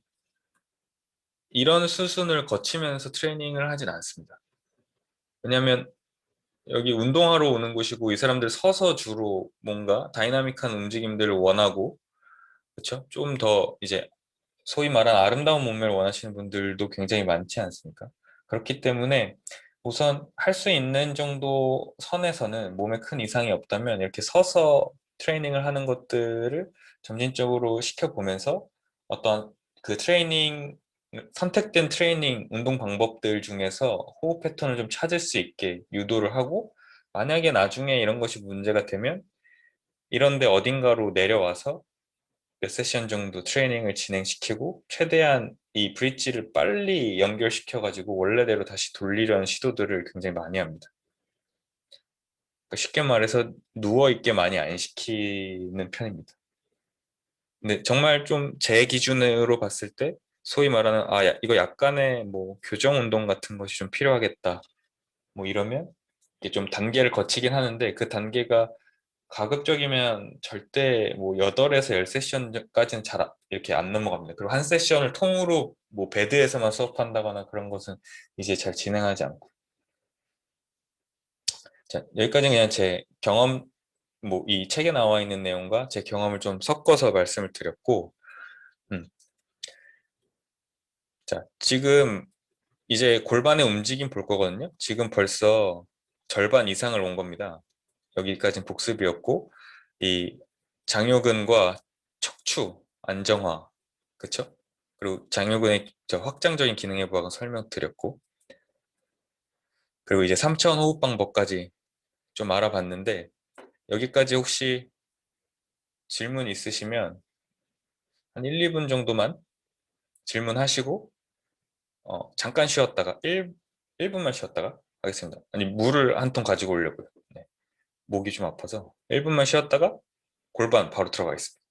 이런 수순을 거치면서 트레이닝을 하진 않습니다. 왜냐하면 여기 운동하러 오는 곳이고 이 사람들 서서 주로 뭔가 다이나믹한 움직임들을 원하고 그렇죠? 좀 더 이제 소위 말한 아름다운 몸매를 원하시는 분들도 굉장히 많지 않습니까? 그렇기 때문에 우선 할 수 있는 정도 선에서는 몸에 큰 이상이 없다면 이렇게 서서 트레이닝을 하는 것들을 점진적으로 시켜보면서 어떤 그 선택된 트레이닝 운동 방법들 중에서 호흡 패턴을 좀 찾을 수 있게 유도를 하고 만약에 나중에 이런 것이 문제가 되면 이런데 어딘가로 내려와서 몇 세션 정도 트레이닝을 진행시키고 최대한 이 브릿지를 빨리 연결시켜가지고 원래대로 다시 돌리려는 시도들을 굉장히 많이 합니다. 그러니까 쉽게 말해서 누워있게 많이 안 시키는 편입니다. 근데 정말 좀 제 기준으로 봤을 때 소위 말하는 이거 약간의 뭐 교정 운동 같은 것이 좀 필요하겠다. 뭐 이러면 이게 좀 단계를 거치긴 하는데 그 단계가 가급적이면 절대 뭐 8에서 10세션까지는 이렇게 안 넘어갑니다. 그리고 한 세션을 통으로 뭐 베드에서만 수업한다거나 그런 것은 이제 잘 진행하지 않고. 자, 여기까지는 그냥 제 경험, 뭐 이 책에 나와 있는 내용과 제 경험을 좀 섞어서 말씀을 드렸고, 음. 자, 지금 이제 골반의 움직임 볼 거거든요. 지금 벌써 절반 이상을 온 겁니다. 여기까지는 복습이었고 이 장요근과 척추 안정화 그쵸? 그리고 장요근의 저 확장적인 기능에 부하고 설명드렸고 그리고 이제 3차원 호흡 방법까지 좀 알아봤는데 여기까지 혹시 질문 있으시면 한 1, 2분 정도만 질문하시고 잠깐 쉬었다가 1분만 쉬었다가 하겠습니다. 아니 물을 한 통 가지고 오려고요. 네, 목이 좀 아파서 1분만 쉬었다가 골반 바로 들어가겠습니다.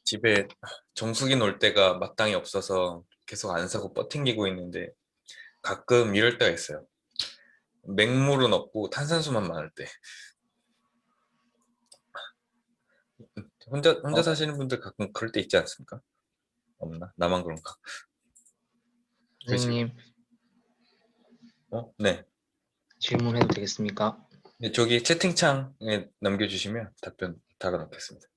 집에 정수기 놓을 때가 마땅히 없어서 계속 안 사고 버팅기고 있는데 가끔 이럴 때가 있어요. 맹물은 없고 탄산수만 많을 때. 혼자 사시는 분들 가끔 그럴 때 있지 않습니까? 없나? 나만 그런가? 그지? 선생님, 네. 질문해도 되겠습니까? 네, 저기 채팅창에 남겨주시면 답변 달아놓겠습니다.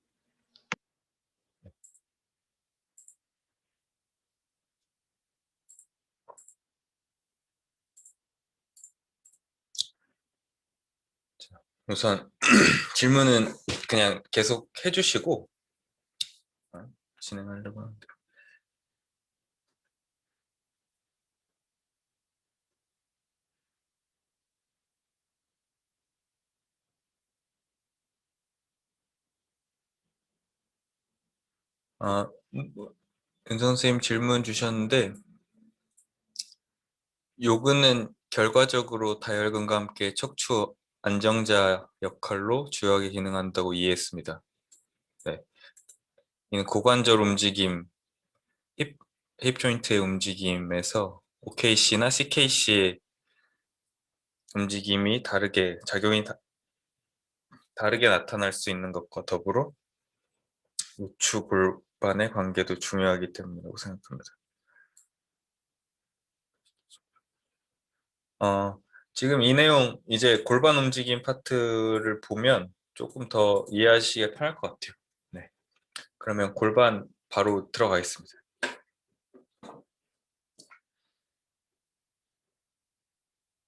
자, 우선 질문은 그냥 계속 해주시고 진행하려고 하는데. 아, 윤 선생님 질문 주셨는데 요근은 결과적으로 다혈근과 함께 척추 안정자 역할로 주요하게 기능한다고 이해했습니다. 네. 이는 고관절 움직임, 힙 조인트의 움직임에서 OKC나 CKC의 움직임이 작용이 다르게 나타날 수 있는 것과 더불어 우측 골반의 관계도 중요하기 때문이라고 생각합니다. 지금 이 내용 이제 골반 움직임 파트를 보면 조금 더 이해하시기가 편할 것 같아요. 네. 그러면 골반 바로 들어가겠습니다.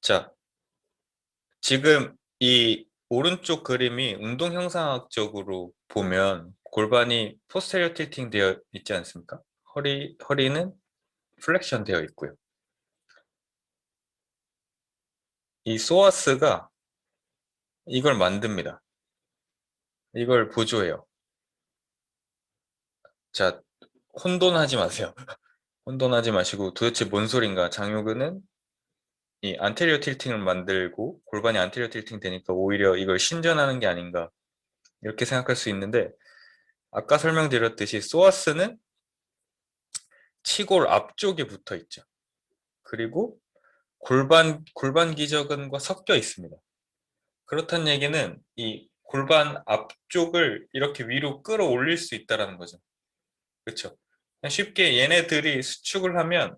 자, 지금 이 오른쪽 그림이 운동 형상학적으로 보면 골반이 포스테리어 틸팅 되어 있지 않습니까? 허리는 플렉션 되어 있고요. 이 소아스가 이걸 만듭니다. 이걸 보조해요. 자, 혼돈하지 마세요. 혼돈하지 마시고 도대체 뭔 소린가? 장요근은 이 안테리어 틸팅을 만들고 골반이 안테리어 틸팅 되니까 오히려 이걸 신전하는 게 아닌가 이렇게 생각할 수 있는데 아까 설명드렸듯이 소아스는 치골 앞쪽에 붙어 있죠. 그리고 골반 기저근과 섞여 있습니다. 그렇다는 얘기는 이 골반 앞쪽을 이렇게 위로 끌어올릴 수 있다는 거죠. 그렇죠? 쉽게 얘네들이 수축을 하면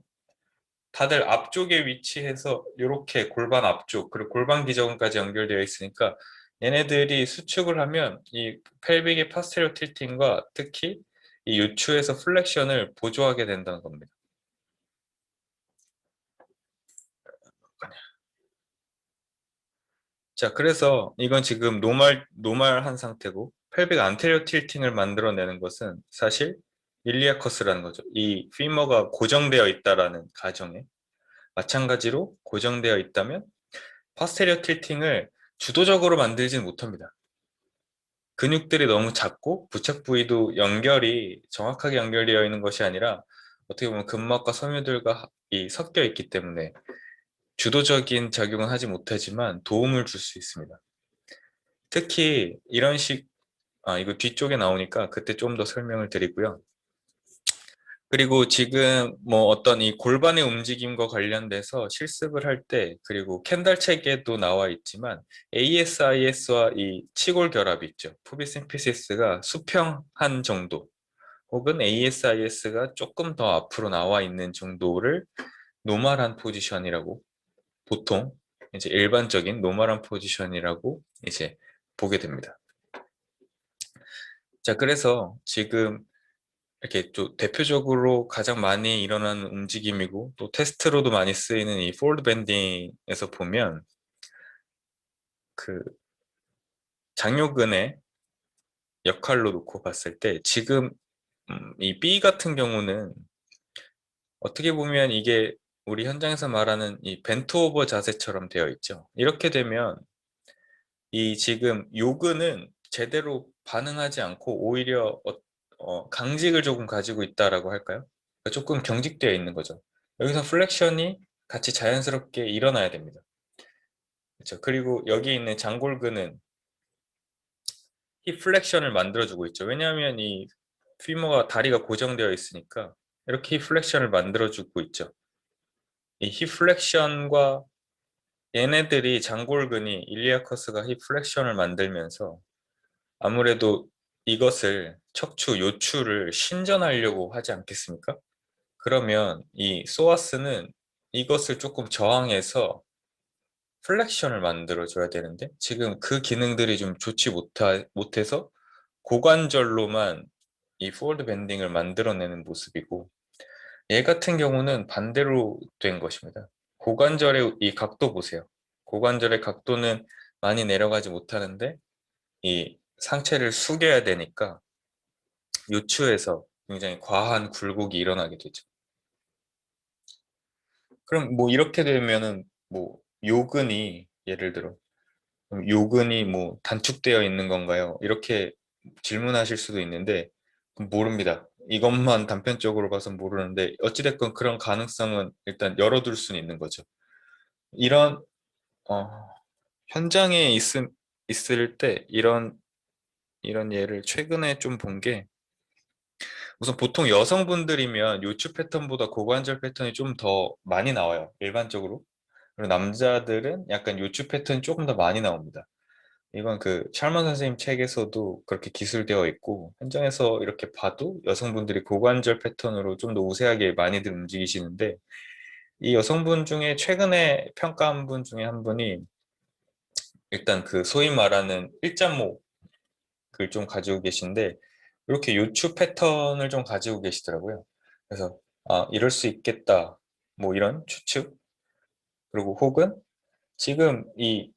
다들 앞쪽에 위치해서 이렇게 골반 앞쪽 그리고 골반 기저근까지 연결되어 있으니까 얘네들이 수축을 하면 이 펠빅의 파스테리어 틸팅과 특히 이 요추에서 플렉션을 보조하게 된다는 겁니다. 자, 그래서 이건 지금 노멀한 상태고 펠빅 안테리어 틸팅을 만들어내는 것은 사실 일리아커스라는 거죠. 이 피머가 고정되어 있다라는 가정에 마찬가지로 고정되어 있다면 파스테리어 틸팅을 주도적으로 만들지는 못합니다. 근육들이 너무 작고 부착 부위도 정확하게 연결되어 있는 것이 아니라 어떻게 보면 근막과 섬유들과 섞여 있기 때문에 주도적인 작용은 하지 못하지만 도움을 줄 수 있습니다. 특히 이런 이거 뒤쪽에 나오니까 그때 좀 더 설명을 드리고요. 그리고 지금 뭐 어떤 이 골반의 움직임과 관련돼서 실습을 할 때 그리고 켄달 책에도 나와 있지만 ASIS와 이 치골 결합이 있죠. 푸비스 심피시스가 수평한 정도 혹은 ASIS가 조금 더 앞으로 나와 있는 정도를 노멀한 포지션이라고 보통 이제 일반적인 노멀한 포지션이라고 이제 보게 됩니다. 자, 그래서 지금 이렇게 또 대표적으로 가장 많이 일어나는 움직임이고 또 테스트로도 많이 쓰이는 이 폴드 밴딩에서 보면 그 장요근의 역할로 놓고 봤을 때 지금 이 B 같은 경우는 어떻게 보면 이게 우리 현장에서 말하는 이 벤트 오버 자세처럼 되어 있죠. 이렇게 되면 이 지금 요근은 제대로 반응하지 않고 오히려 강직을 조금 가지고 있다라고 할까요? 그러니까 조금 경직되어 있는 거죠. 여기서 플렉션이 같이 자연스럽게 일어나야 됩니다. 그렇죠. 그리고 여기 있는 장골근은 힙 플렉션을 만들어주고 있죠. 왜냐하면 이 피머가 다리가 고정되어 있으니까 이렇게 힙 플렉션을 만들어주고 있죠. 이 힙 플렉션과 얘네들이 장골근이 일리아커스가 힙 플렉션을 만들면서 아무래도 이것을 척추, 요추를 신전하려고 하지 않겠습니까? 그러면 이 소아스는 이것을 조금 저항해서 플렉션을 만들어줘야 되는데 지금 그 기능들이 좀 좋지 못해서 고관절로만 이 포워드 밴딩을 만들어내는 모습이고 얘 같은 경우는 반대로 된 것입니다. 고관절의 이 각도 보세요. 고관절의 각도는 많이 내려가지 못하는데 이 상체를 숙여야 되니까 요추에서 굉장히 과한 굴곡이 일어나게 되죠. 그럼 뭐 이렇게 되면은 뭐 요근이 예를 들어 그럼 요근이 뭐 단축되어 있는 건가요? 이렇게 질문하실 수도 있는데 모릅니다. 이것만 단편적으로 봐서 모르는데 어찌됐건 그런 가능성은 일단 열어둘 수는 있는 거죠. 이런 어, 현장에 있을 때 이런 예를 최근에 좀 본 게 우선 보통 여성분들이면 요추 패턴보다 고관절 패턴이 좀 더 많이 나와요. 일반적으로. 그리고 남자들은 약간 요추 패턴이 조금 더 많이 나옵니다. 이건 그 샬먼 선생님 책에서도 그렇게 기술되어 있고 현장에서 이렇게 봐도 여성분들이 고관절 패턴으로 좀 더 우세하게 많이들 움직이시는데 이 여성분 중에 최근에 평가한 분 중에 한 분이 일단 그 소위 말하는 일자목을 좀 가지고 계신데 이렇게 요추 패턴을 좀 가지고 계시더라고요. 그래서 아 이럴 수 있겠다 뭐 이런 추측 그리고 혹은 지금 이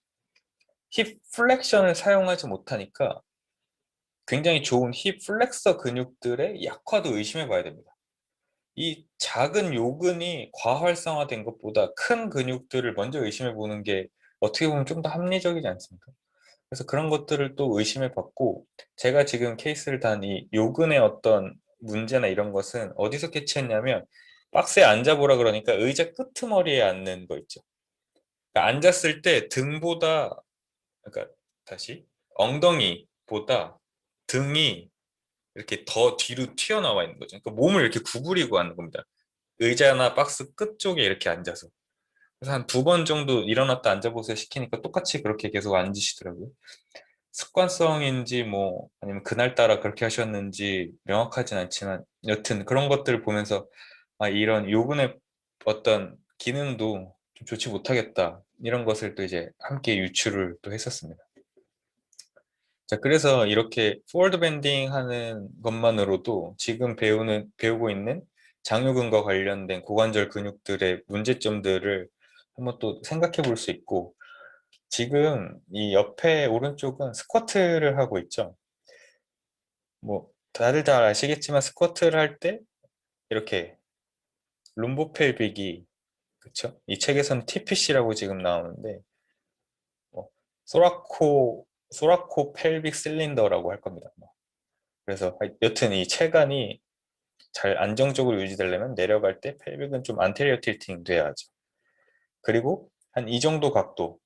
힙 플렉션을 사용하지 못하니까 굉장히 좋은 힙 플렉서 근육들의 약화도 의심해 봐야 됩니다. 이 작은 요근이 과활성화된 것보다 큰 근육들을 먼저 의심해 보는 게 어떻게 보면 좀 더 합리적이지 않습니까? 그래서 그런 것들을 또 의심해 봤고 제가 지금 케이스를 단 이 요근의 어떤 문제나 이런 것은 어디서 캐치했냐면 박스에 앉아보라 그러니까 의자 끄트머리에 앉는 거 있죠. 그러니까 앉았을 때 등보다 그러니까 다시 엉덩이보다 등이 이렇게 더 뒤로 튀어나와 있는 거죠. 그러니까 몸을 이렇게 구부리고 하는 겁니다. 의자나 박스 끝 쪽에 이렇게 앉아서. 그래서 한 두 번 정도 일어났다 앉아보세요 시키니까 똑같이 그렇게 계속 앉으시더라고요. 습관성인지 뭐 아니면 그날따라 그렇게 하셨는지 명확하진 않지만 여튼 그런 것들을 보면서 아, 이런 요근의 어떤 기능도 좀 좋지 못하겠다. 이런 것을 또 이제 함께 유추를 또 했었습니다. 자, 그래서 이렇게 포워드 밴딩 하는 것만으로도 지금 배우고 있는 장요근과 관련된 고관절 근육들의 문제점들을 한번 또 생각해 볼 수 있고, 지금 이 옆에 오른쪽은 스쿼트를 하고 있죠. 뭐, 다들 잘 아시겠지만 스쿼트를 할 때 이렇게 룸보펠빅이, 그쵸? 이 책에서는 TPC라고 지금 나오는데, 뭐, 소라코 펠빅 실린더라고 할 겁니다. 그래서 여튼 이 체간이 잘 안정적으로 유지되려면 내려갈 때 펠빅은 좀 안테리어 틸팅 돼야 하죠. 그리고 한 이 정도 각도,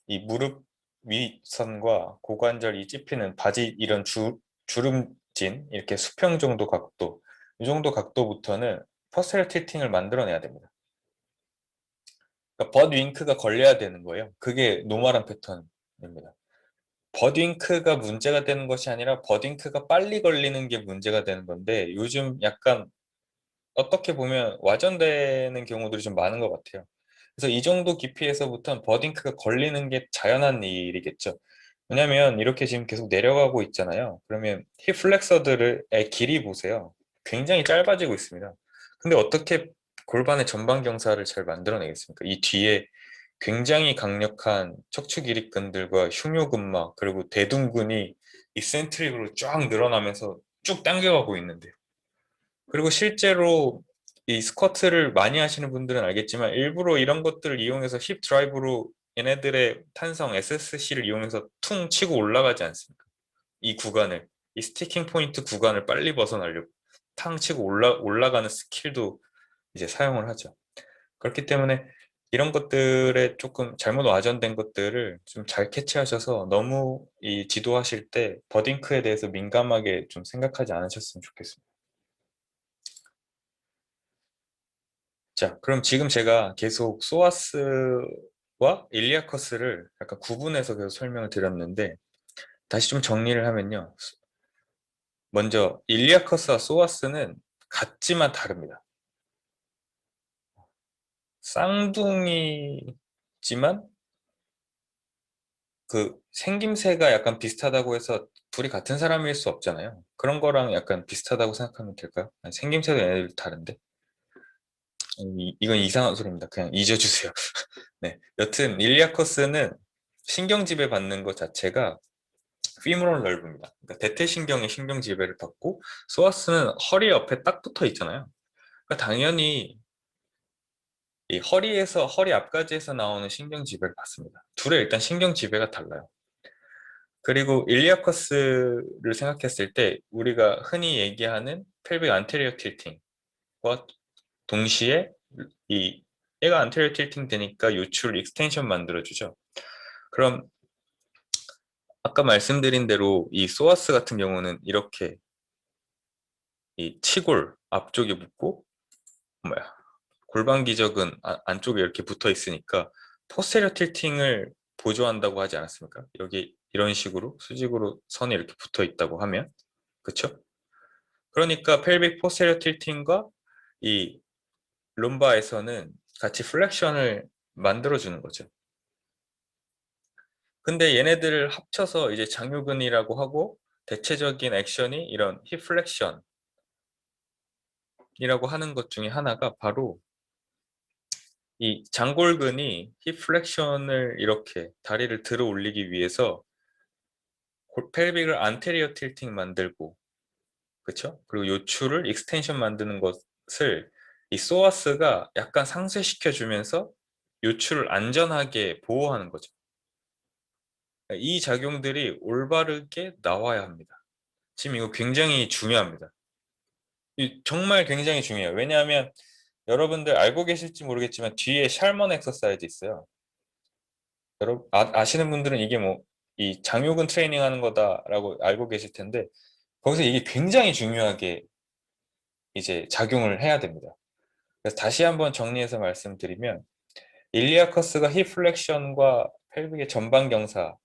이 무릎 윗선과 고관절이 찝히는 바지 이런 주름진 이렇게 수평 정도 각도, 이 정도 각도부터는 퍼스널 틸팅을 만들어내야 됩니다. 그러니까 버드윙크가 걸려야 되는 거예요. 그게 노멀한 패턴입니다. 버딩크가 문제가 되는 것이 아니라 버딩크가 빨리 걸리는 게 문제가 되는 건데 요즘 약간 어떻게 보면 와전되는 경우들이 좀 많은 것 같아요. 그래서 이 정도 깊이에서부터는 버딩크가 걸리는 게 자연한 일이겠죠. 왜냐면 이렇게 지금 계속 내려가고 있잖아요. 그러면 힙 플렉서들의 길이 보세요. 굉장히 짧아지고 있습니다. 근데 어떻게 골반의 전방 경사를 잘 만들어내겠습니까? 이 뒤에 굉장히 강력한 척추 기립근들과 흉요근막 그리고 대둔근이 이센트릭으로 쫙 늘어나면서 쭉 당겨가고 있는데 그리고 실제로 이 스쿼트를 많이 하시는 분들은 알겠지만 일부러 이런 것들을 이용해서 힙 드라이브로 얘네들의 탄성 SSC를 이용해서 퉁 치고 올라가지 않습니까? 이 구간을, 이 스티킹 포인트 구간을 빨리 벗어나려고 탕 치고 올라가는 스킬도 이제 사용을 하죠. 그렇기 때문에 이런 것들에 조금 잘못 와전된 것들을 좀 잘 캐치하셔서 너무 이 지도하실 때 버딩크에 대해서 민감하게 좀 생각하지 않으셨으면 좋겠습니다. 자, 그럼 지금 제가 계속 소아스와 일리아커스를 약간 구분해서 계속 설명을 드렸는데 다시 좀 정리를 하면요. 먼저 일리아커스와 소아스는 같지만 다릅니다. 쌍둥이지만 그 생김새가 약간 비슷하다고 해서 둘이 같은 사람일 수 없잖아요. 그런 거랑 약간 비슷하다고 생각하면 될까요? 아니, 생김새도 얘네들 다른데? 이건 이상한 소리입니다. 그냥 잊어주세요. 네. 여튼 일리아커스는 신경지배 받는 것 자체가 피모럴 널브입니다. 그러니까 대퇴신경의 신경지배를 받고 소아스는 허리 옆에 딱 붙어 있잖아요. 그러니까 당연히 이 허리 앞까지에서 나오는 신경지배를 받습니다. 둘의 일단 신경지배가 달라요. 그리고 일리아커스를 생각했을 때 우리가 흔히 얘기하는 펠빅 안테리어 틸팅과 동시에 이 얘가 안테리어 틸팅 되니까 요출 익스텐션 만들어주죠. 그럼 아까 말씀드린 대로 이 소아스 같은 경우는 이렇게 이 치골 앞쪽에 붙고 뭐야 골반 기적은 안쪽에 이렇게 붙어 있으니까 포스테리어 틸팅을 보조한다고 하지 않았습니까? 여기 이런 식으로 수직으로 선이 이렇게 붙어 있다고 하면 그쵸? 그러니까 펠빅 포스테리어 틸팅과 이 룸바에서는 같이 플렉션을 만들어주는 거죠. 근데 얘네들을 합쳐서 이제 장요근이라고 하고 대체적인 액션이 이런 힙 플렉션이라고 하는 것 중에 하나가 바로 이 장골근이 힙 플렉션을 이렇게 다리를 들어 올리기 위해서 펠빅을 안테리어 틸팅 만들고 그쵸? 그리고 요추를 익스텐션 만드는 것을 이 소아스가 약간 상쇄시켜 주면서 요추를 안전하게 보호하는 거죠. 이 작용들이 올바르게 나와야 합니다. 지금 이거 굉장히 중요합니다. 정말 굉장히 중요해요. 왜냐하면 여러분들 알고 계실지 모르겠지만 뒤에 샬먼 엑서사이즈 있어요. 여러분 아시는 분들은 이게 뭐 이 장요근 트레이닝 하는 거다라고 알고 계실 텐데 거기서 이게 굉장히 중요하게 이제 작용을 해야 됩니다. 그래서 다시 한번 정리해서 말씀드리면 일리아커스가 힙 플렉션과 펠빅의 전방 경사를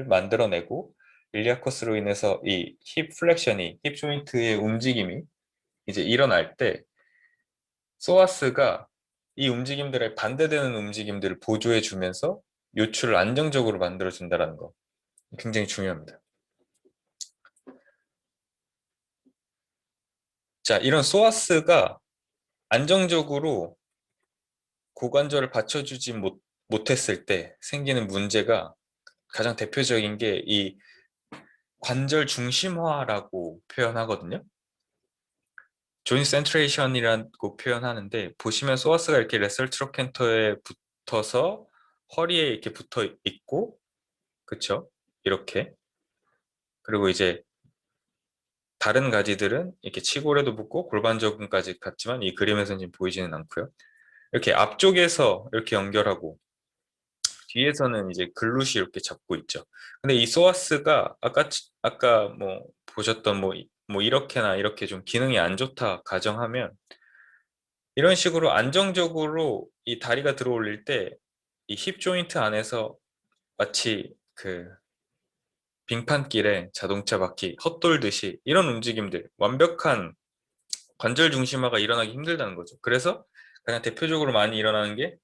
만들어내고 일리아커스로 인해서 이 힙 플렉션이 힙 조인트의 움직임이 이제 일어날 때 소아스가 이 움직임들에 반대되는 움직임들을 보조해 주면서 요출을 안정적으로 만들어 준다는 거 굉장히 중요합니다. 자, 이런 소아스가 안정적으로 고관절을 받쳐주지 못했을 때 생기는 문제가 가장 대표적인 게 이 관절 중심화라고 표현하거든요. 조인트 센트레이션이라고 표현하는데 보시면 소아스가 이렇게 레설 트로켄터에 붙어서 허리에 이렇게 붙어 있고 그쵸? 이렇게 그리고 이제 다른 가지들은 이렇게 치골에도 붙고 골반저근까지 갔지만 이 그림에서는 지금 보이지는 않고요. 이렇게 앞쪽에서 이렇게 연결하고 뒤에서는 이제 글룻이 이렇게 잡고 있죠. 근데 이 소아스가 아까 뭐 보셨던 뭐 이렇게나 이렇게 좀 기능이 안 좋다 가정하면 이런 식으로 안정적으로 이 다리가 들어 올릴 때 이 힙 조인트 안에서 마치 그 빙판길에 자동차 바퀴 헛돌듯이 이런 움직임들 완벽한 관절 중심화가 일어나기 힘들다는 거죠. 그래서 가장 대표적으로 많이 일어나는 게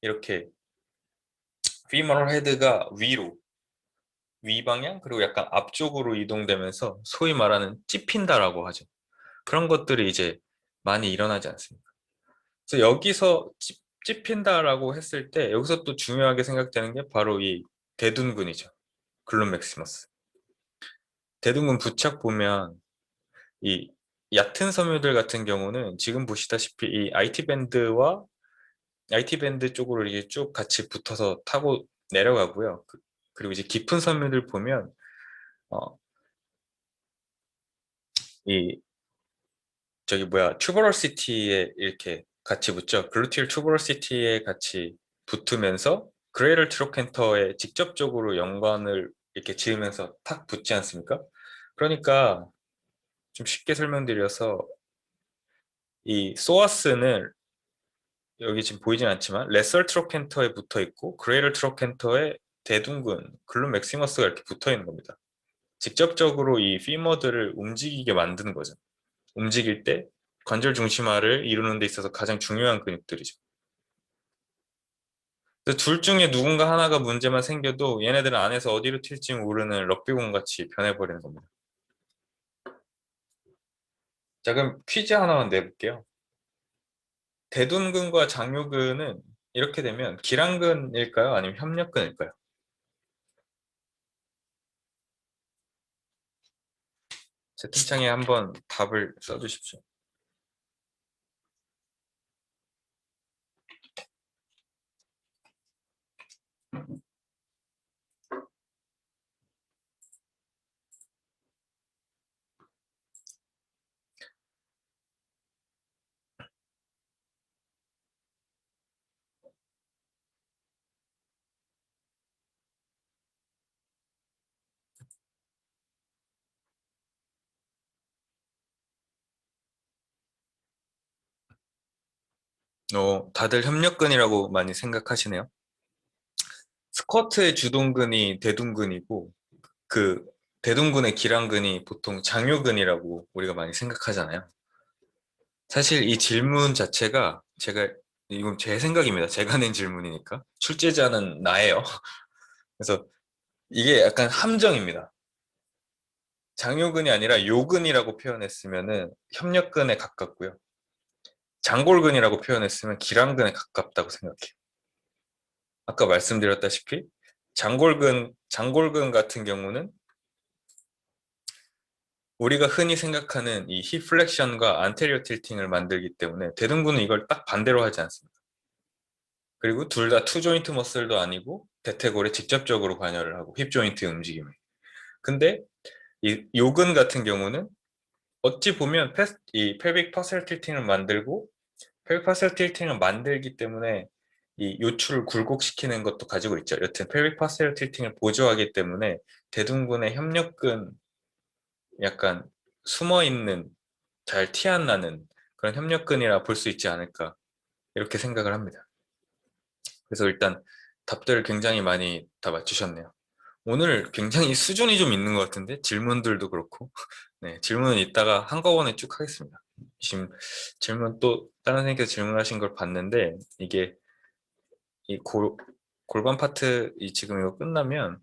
이렇게 피머럴 헤드가 위 방향 그리고 약간 앞쪽으로 이동되면서 소위 말하는 찝힌다라고 하죠. 그런 것들이 이제 많이 일어나지 않습니까? 그래서 여기서 찝힌다라고 했을 때 여기서 또 중요하게 생각되는 게 바로 이 대둔근이죠. 글룸 맥시머스. 대둔근 부착 보면 이 얕은 섬유들 같은 경우는 지금 보시다시피 이 IT 밴드 쪽으로 이게 쭉 같이 붙어서 타고 내려가고요. 그리고 이제 깊은 섬유들 보면 어, 이 저기 뭐야 튜버럴시티에 이렇게 같이 붙죠. 글루티얼 튜버럴시티에 같이 붙으면서 그레이럴 트로켄터에 직접적으로 연관을 이렇게 지으면서 탁 붙지 않습니까? 그러니까 좀 쉽게 설명드려서 이 소아스는 여기 지금 보이진 않지만 레설 트로켄터에 붙어 있고 그레이럴 트로켄터에 대둔근 글루 맥시머스가 이렇게 붙어 있는 겁니다. 직접적으로 이 피머들을 움직이게 만드는 거죠. 움직일 때 관절 중심화를 이루는 데 있어서 가장 중요한 근육들이죠. 그래서 둘 중에 누군가 하나가 문제만 생겨도 얘네들은 안에서 어디로 튈지 모르는 럭비공 같이 변해버리는 겁니다. 자, 그럼 퀴즈 하나만 내볼게요. 대둔근과 장요근은 이렇게 되면 기랑근일까요? 아니면 협력근일까요? 채팅창에 한번 답을 써주십시오. 다들 협력근이라고 많이 생각하시네요. 스쿼트의 주동근이 대둔근이고 그 대둔근의 기랑근이 보통 장요근이라고 우리가 많이 생각하잖아요. 사실 이 질문 자체가 이건 제 생각입니다. 제가 낸 질문이니까. 출제자는 나예요. 그래서 이게 약간 함정입니다. 장요근이 아니라 요근이라고 표현했으면은 협력근에 가깝고요. 장골근이라고 표현했으면 기랑근에 가깝다고 생각해요. 아까 말씀드렸다시피 장골근 같은 경우는 우리가 흔히 생각하는 이 힙 플렉션과 안테리어 틸팅을 만들기 때문에 대둔근은 이걸 딱 반대로 하지 않습니다. 그리고 둘 다 투 조인트 머슬도 아니고 대퇴골에 직접적으로 관여를 하고 힙 조인트 움직임을. 근데 이 요근 같은 경우는 어찌 보면 이 펠빅 파셀 틸팅을 만들고 펠빅 파셀 틸팅을 만들기 때문에 이 요추를 굴곡시키는 것도 가지고 있죠. 여튼 펠빅 파셀 틸팅을 보조하기 때문에 대둔근의 협력근 약간 숨어 있는 잘 티 안 나는 그런 협력근이라 볼 수 있지 않을까 이렇게 생각을 합니다. 그래서 일단 답들을 굉장히 많이 다 맞추셨네요. 오늘 굉장히 수준이 좀 있는 것 같은데 질문들도 그렇고 네, 질문은 이따가 한꺼번에 쭉 하겠습니다. 지금 질문 또 다른 선생님께서 질문하신 걸 봤는데 이게 이 골반 파트 지금 이거 끝나면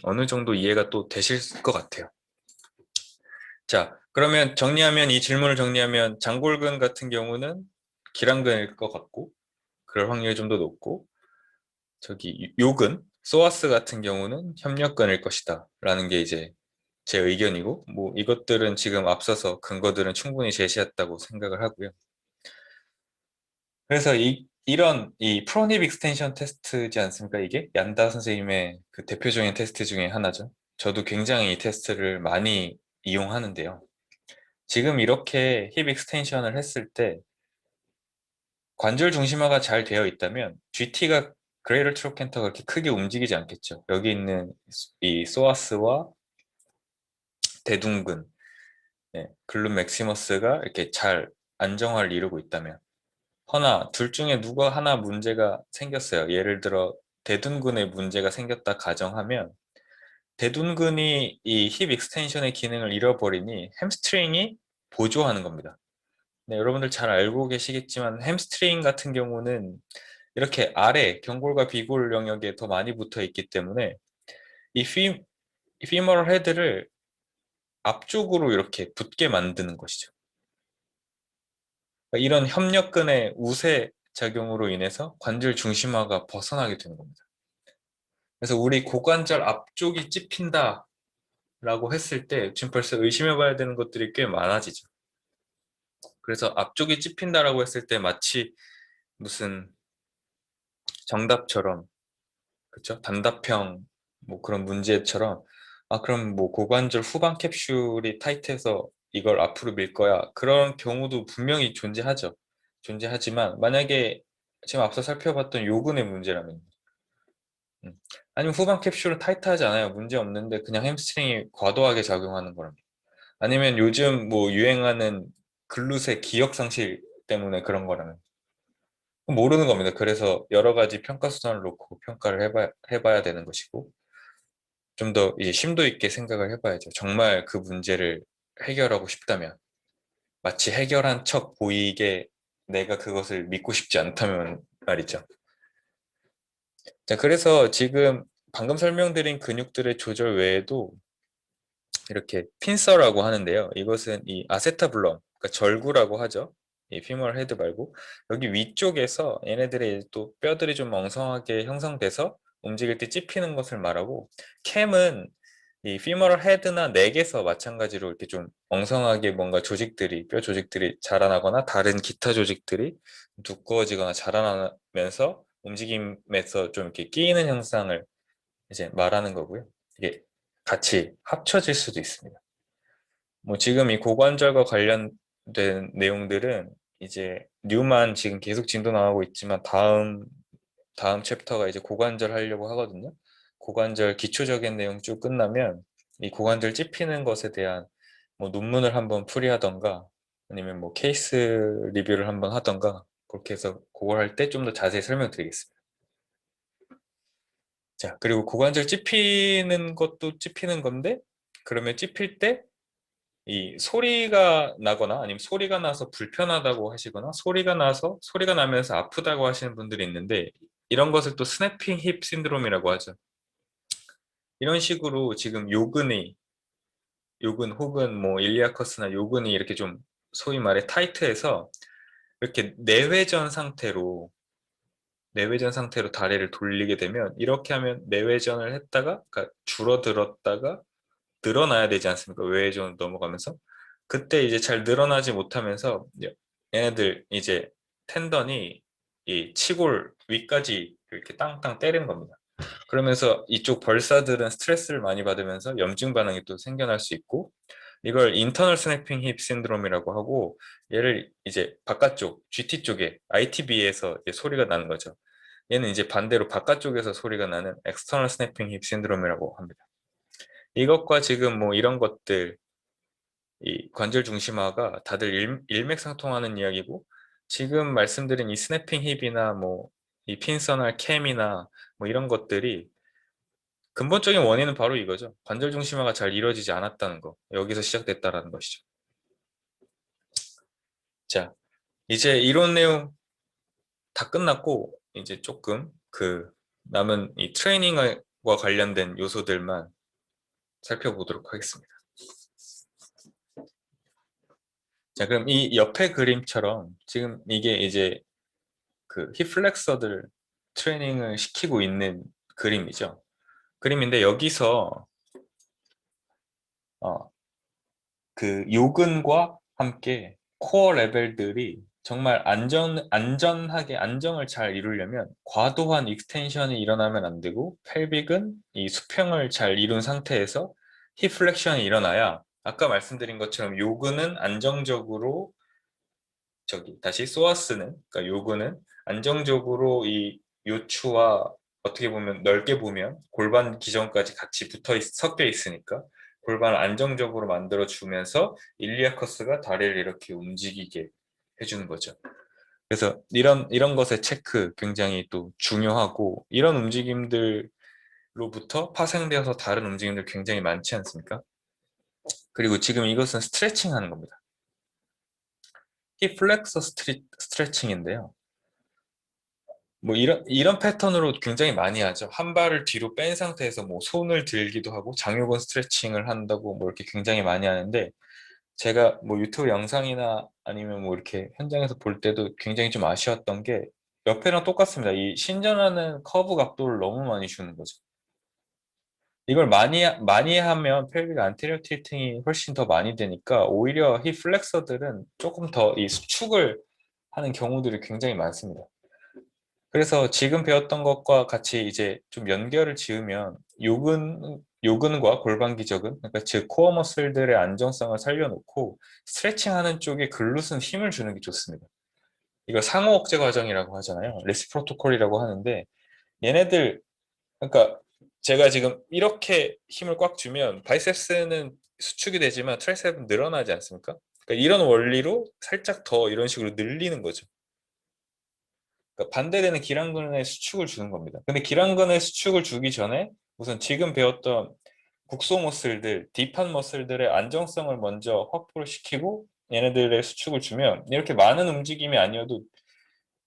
어느 정도 이해가 또 되실 것 같아요. 자, 그러면 정리하면 이 질문을 정리하면 장골근 같은 경우는 기랑근일 것 같고 그럴 확률이 좀 더 높고 저기 요근 소아스 같은 경우는 협력근일 것이다 라는 게 이제 제 의견이고 뭐 이것들은 지금 앞서서 근거들은 충분히 제시했다고 생각을 하고요. 그래서 이런 이 프로닙 익스텐션 테스트지 않습니까? 이게 얀다 선생님의 그 대표적인 테스트 중에 하나죠. 저도 굉장히 이 테스트를 많이 이용하는데요. 지금 이렇게 힙 익스텐션을 했을 때 관절 중심화가 잘 되어 있다면 GT가 그레이럴 트로켄터가 그렇게 크게 움직이지 않겠죠. 여기 있는 이 소아스와 대둔근, 네, 글룸 맥시머스가 이렇게 잘 안정화를 이루고 있다면 허나 둘 중에 누가 하나 문제가 생겼어요. 예를 들어 대둔근에 문제가 생겼다 가정하면 대둔근이 이 힙 익스텐션의 기능을 잃어버리니 햄스트링이 보조하는 겁니다. 네, 여러분들 잘 알고 계시겠지만 햄스트링 같은 경우는 이렇게 아래 경골과 비골 영역에 더 많이 붙어 있기 때문에 이 피머럴 헤드를 앞쪽으로 이렇게 붙게 만드는 것이죠. 그러니까 이런 협력근의 우세 작용으로 인해서 관절 중심화가 벗어나게 되는 겁니다. 그래서 우리 고관절 앞쪽이 찝힌다 라고 했을 때 지금 벌써 의심해 봐야 되는 것들이 꽤 많아지죠. 그래서 앞쪽이 찝힌다라고 했을 때 마치 무슨 정답처럼 그렇죠? 단답형 뭐 그런 문제처럼 아, 그럼 뭐 고관절 후방 캡슐이 타이트해서 이걸 앞으로 밀 거야. 그런 경우도 분명히 존재하죠. 존재하지만 만약에 지금 앞서 살펴봤던 요근의 문제라면 음. 아니면 후방 캡슐은 타이트하지 않아요. 문제 없는데 그냥 햄스트링이 과도하게 작용하는 거랍니다. 아니면 요즘 뭐 유행하는 글룻의 기억 상실 때문에 그런 거라면 모르는 겁니다. 그래서 여러 가지 평가 수단을 놓고 평가를 해봐야 되는 것이고 좀 더 이제 심도 있게 생각을 해봐야죠. 정말 그 문제를 해결하고 싶다면 마치 해결한 척 보이게 내가 그것을 믿고 싶지 않다면 말이죠. 자, 그래서 지금 방금 설명드린 근육들의 조절 외에도 이렇게 핀서라고 하는데요. 이것은 이 아세타블럼, 그러니까 절구라고 하죠. 이 피머럴 헤드 말고 여기 위쪽에서 얘네들의 또 뼈들이 좀 엉성하게 형성돼서 움직일 때 찝히는 것을 말하고 캠은 이 피머럴 헤드나 넥에서 마찬가지로 이렇게 좀 엉성하게 뭔가 조직들이 뼈 조직들이 자라나거나 다른 기타 조직들이 두꺼워지거나 자라나면서 움직임에서 좀 이렇게 끼이는 현상을 이제 말하는 거고요. 이게 같이 합쳐질 수도 있습니다. 뭐 지금 이 고관절과 관련된 내용들은 이제 뉴만 지금 계속 진도 나가고 있지만 다음 챕터가 이제 고관절 하려고 하거든요. 고관절 기초적인 내용 쭉 끝나면 이 고관절 찝히는 것에 대한 뭐 논문을 한번 풀이하던가 아니면 뭐 케이스 리뷰를 한번 하던가 그렇게 해서 그걸 할 때 좀 더 자세히 설명드리겠습니다. 자, 그리고 고관절 찝히는 것도 찝히는 건데 그러면 찝힐 때 이 소리가 나거나 아니면 소리가 나서 불편하다고 하시거나 소리가 나면서 아프다고 하시는 분들이 있는데 이런 것을 또 스냅핑 힙 신드롬이라고 하죠. 이런 식으로 지금 요근 혹은 뭐 일리아커스나 요근이 이렇게 좀 소위 말해 타이트해서 이렇게 내외전 상태로 다리를 돌리게 되면 이렇게 하면 내외전을 했다가 그러니까 줄어들었다가 늘어나야 되지 않습니까? 외회전으로 넘어가면서 그때 이제 잘 늘어나지 못하면서 얘네들 이제 텐던이 이 치골 위까지 이렇게 땅땅 때리는 겁니다. 그러면서 이쪽 벌사들은 스트레스를 많이 받으면서 염증 반응이 또 생겨날 수 있고 이걸 인터널 스냅핑 힙 신드롬이라고 하고 얘를 이제 바깥쪽 GT 쪽에 ITB에서 소리가 나는 거죠. 얘는 이제 반대로 바깥쪽에서 소리가 나는 엑스터널 스냅핑 힙 신드롬이라고 합니다. 이것과 지금 뭐 이런 것들 이 관절 중심화가 다들 일맥상통하는 이야기고 지금 말씀드린 이 스냅핑 힙이나 뭐 이 핀서나 캠이나 뭐 이런 것들이 근본적인 원인은 바로 이거죠. 관절 중심화가 잘 이루어지지 않았다는 거. 여기서 시작됐다라는 것이죠. 자, 이제 이론 내용 다 끝났고 이제 조금 그 남은 이 트레이닝과 관련된 요소들만 살펴보도록 하겠습니다. 자, 그럼 이 옆에 그림처럼 지금 이게 이제 그 힙플렉서들 트레이닝을 시키고 있는 그림이죠. 그림인데 여기서 그 요근과 함께 코어 레벨들이 정말 안전하게 안정을 잘 이루려면 과도한 익스텐션이 일어나면 안 되고 펠빅은 이 수평을 잘 이룬 상태에서 힙 플렉션이 일어나야 아까 말씀드린 것처럼 요근은 안정적으로 다시 소아스는 그러니까 요근은 안정적으로 이 요추와 어떻게 보면 넓게 보면 골반 기전까지 같이 섞여 있으니까 골반을 안정적으로 만들어 주면서 일리아커스가 다리를 이렇게 움직이게 해주는 거죠. 그래서 이런 것의 체크 굉장히 또 중요하고 이런 움직임들로부터 파생되어서 다른 움직임들 굉장히 많지 않습니까? 그리고 지금 이것은 스트레칭 하는 겁니다. 힙 플렉서 스트레칭인데요. 뭐 이런 패턴으로 굉장히 많이 하죠. 한 발을 뒤로 뺀 상태에서 뭐 손을 들기도 하고 장요근 스트레칭을 한다고 뭐 이렇게 굉장히 많이 하는데 제가 뭐 유튜브 영상이나 아니면 뭐 이렇게 현장에서 볼 때도 굉장히 좀 아쉬웠던 게 옆에랑 똑같습니다. 이 신전하는 커브 각도를 너무 많이 주는 거죠. 이걸 많이 하면 펠빅 안테리어 틸팅이 훨씬 더 많이 되니까 오히려 힙 플렉서들은 조금 더 이 수축을 하는 경우들이 굉장히 많습니다. 그래서 지금 배웠던 것과 같이 이제 좀 연결을 지으면 요근과 골반 기저근, 그러니까 즉 코어 머슬들의 안정성을 살려놓고 스트레칭하는 쪽에 글룻은 힘을 주는 게 좋습니다. 이걸 상호 억제 과정이라고 하잖아요. 레시프로토콜이라고 하는데 얘네들 그러니까 제가 지금 이렇게 힘을 꽉 주면 바이셉스는 수축이 되지만 트라이셉은 늘어나지 않습니까? 그러니까 이런 원리로 살짝 더 이런 식으로 늘리는 거죠. 그러니까 반대되는 기랑근의 수축을 주는 겁니다. 근데 기랑근의 수축을 주기 전에 우선 지금 배웠던 국소 머슬들, 딥한 머슬들의 안정성을 먼저 확보를 시키고 얘네들의 수축을 주면 이렇게 많은 움직임이 아니어도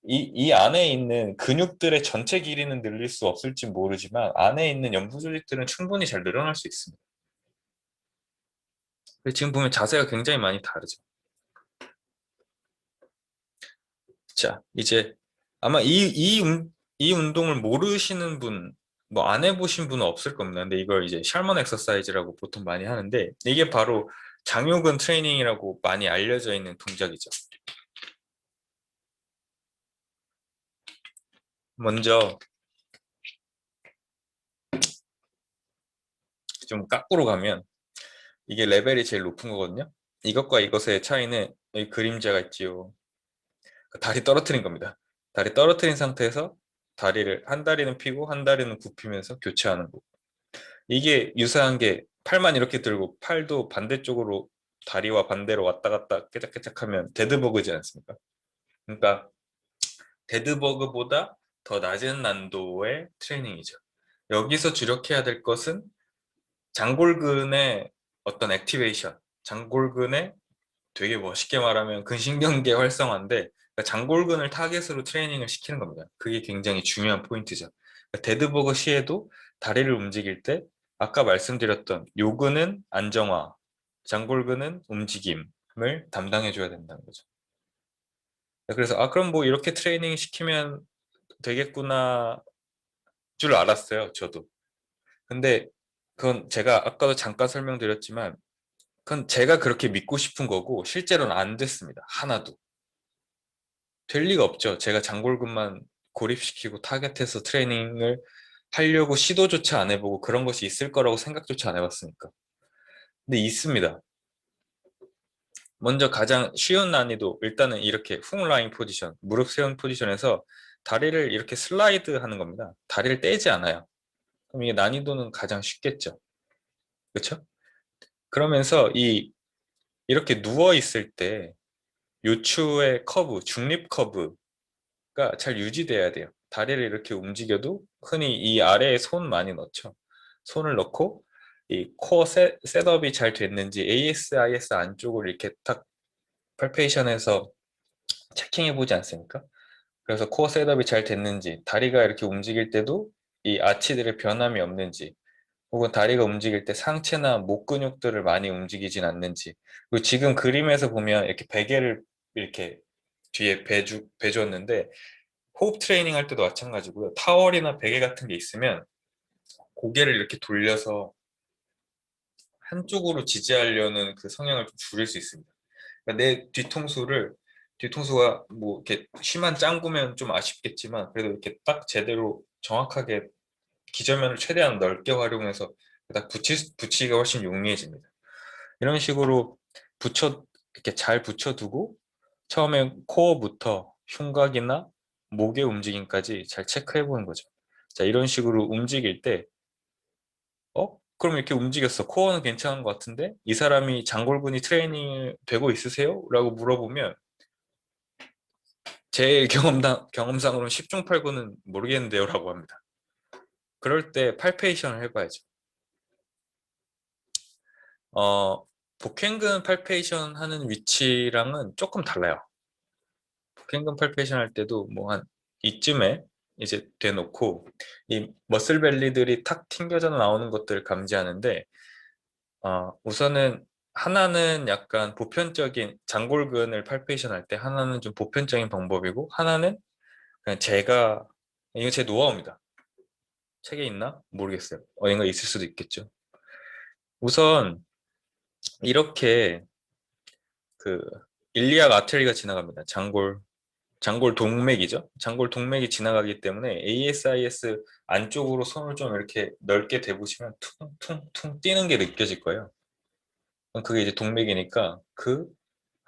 이 안에 있는 근육들의 전체 길이는 늘릴 수 없을지 모르지만 안에 있는 연부 조직들은 충분히 잘 늘어날 수 있습니다. 지금 보면 자세가 굉장히 많이 다르죠. 자, 이제 아마 이 운동을 모르시는 분, 뭐 안 해보신 분은 없을 겁니다. 근데 이걸 이제 샬먼 엑서사이즈라고 보통 많이 하는데 이게 바로 장요근 트레이닝이라고 많이 알려져 있는 동작이죠. 먼저 좀 까꾸로 가면 이게 레벨이 제일 높은 거거든요. 이것과 이것의 차이는 여기 그림자가 있지요. 다리 떨어뜨린 겁니다. 다리 떨어뜨린 상태에서 다리를 한 다리는 펴고 한 다리는 굽히면서 교체하는 거. 이게 유사한 게 팔만 이렇게 들고 팔도 반대쪽으로 다리와 반대로 왔다 갔다 깨작깨작하면 데드버그지 않습니까? 그러니까 데드버그보다 더 낮은 난도의 트레이닝이죠. 여기서 주력해야 될 것은 장골근의 어떤 액티베이션, 장골근의 되게 멋있게 말하면 근신경계 활성화인데 그러니까 장골근을 타겟으로 트레이닝을 시키는 겁니다. 그게 굉장히 중요한 포인트죠. 그러니까 데드버거 시에도 다리를 움직일 때 아까 말씀드렸던 요근은 안정화, 장골근은 움직임을 담당해 줘야 된다는 거죠. 그래서 그럼 뭐 이렇게 트레이닝 시키면 되겠구나 줄 알았어요, 저도. 근데 그건 제가 아까도 잠깐 설명드렸지만 그건 제가 그렇게 믿고 싶은 거고 실제로는 안 됐습니다. 하나도. 될 리가 없죠. 제가 장골근만 고립시키고 타겟해서 트레이닝을 하려고 시도조차 안 해보고 그런 것이 있을 거라고 생각조차 안 해봤으니까. 근데 있습니다. 먼저 가장 쉬운 난이도 일단은 이렇게 훅라인 포지션, 무릎 세운 포지션에서 다리를 이렇게 슬라이드 하는 겁니다. 다리를 떼지 않아요. 그럼 이게 난이도는 가장 쉽겠죠. 그렇죠? 그러면서 이렇게 누워 있을 때 요추의 커브, 중립 커브 잘 유지돼야 돼요. 다리를 이렇게 움직여도 흔히 이 아래에 손 많이 넣죠. 손을 넣고 이 코어 셋업이 잘 됐는지 ASIS 안쪽을 이렇게 탁 팔페이션에서 체킹해 보지 않습니까? 그래서 코어 셋업이 잘 됐는지 다리가 이렇게 움직일 때도 이 아치들의 변함이 없는지 혹은 다리가 움직일 때 상체나 목 근육들을 많이 움직이진 않는지 그리고 지금 그림에서 보면 이렇게 베개를 이렇게 뒤에 배줬는데 호흡 트레이닝 할 때도 마찬가지고요. 타월이나 베개 같은 게 있으면 고개를 이렇게 돌려서 한쪽으로 지지하려는 그 성향을 좀 줄일 수 있습니다. 그러니까 내 뒤통수가 뭐 이렇게 심한 짱구면 좀 아쉽겠지만 그래도 이렇게 딱 제대로 정확하게 기저면을 최대한 넓게 활용해서 딱 붙이기가 훨씬 용이해집니다. 이런 식으로 이렇게 잘 붙여두고 처음에 코어부터 흉곽이나 목의 움직임까지 잘 체크해 보는 거죠. 자, 이런 식으로 움직일 때, 그럼 이렇게 움직였어. 코어는 괜찮은 것 같은데, 이 사람이 장골근이 트레이닝 되고 있으세요? 라고 물어보면, 제 경험상으로는 10중 8구는 모르겠는데요. 라고 합니다. 그럴 때 팔페이션을 해봐야죠. 어, 복행근 팔페이션 하는 위치랑은 조금 달라요. 복행근 팔페이션 할 때도 뭐 한 이쯤에 이제 대놓고 이 머슬 벨리들이 탁 튕겨져 나오는 것들을 감지하는데 우선은 하나는 약간 보편적인 장골근을 팔페이션 할 때 하나는 좀 보편적인 방법이고 하나는 그냥 이거 제 노하우입니다. 책에 있나? 모르겠어요. 어딘가 있을 수도 있겠죠. 우선 이렇게 그 일리아가 아테리가 지나갑니다. 장골 장골 동맥이죠. 장골 동맥이 지나가기 때문에 ASIS 안쪽으로 손을 좀 이렇게 넓게 대보시면 퉁퉁퉁 뛰는 게 느껴질 거예요. 그럼 그게 이제 동맥이니까 그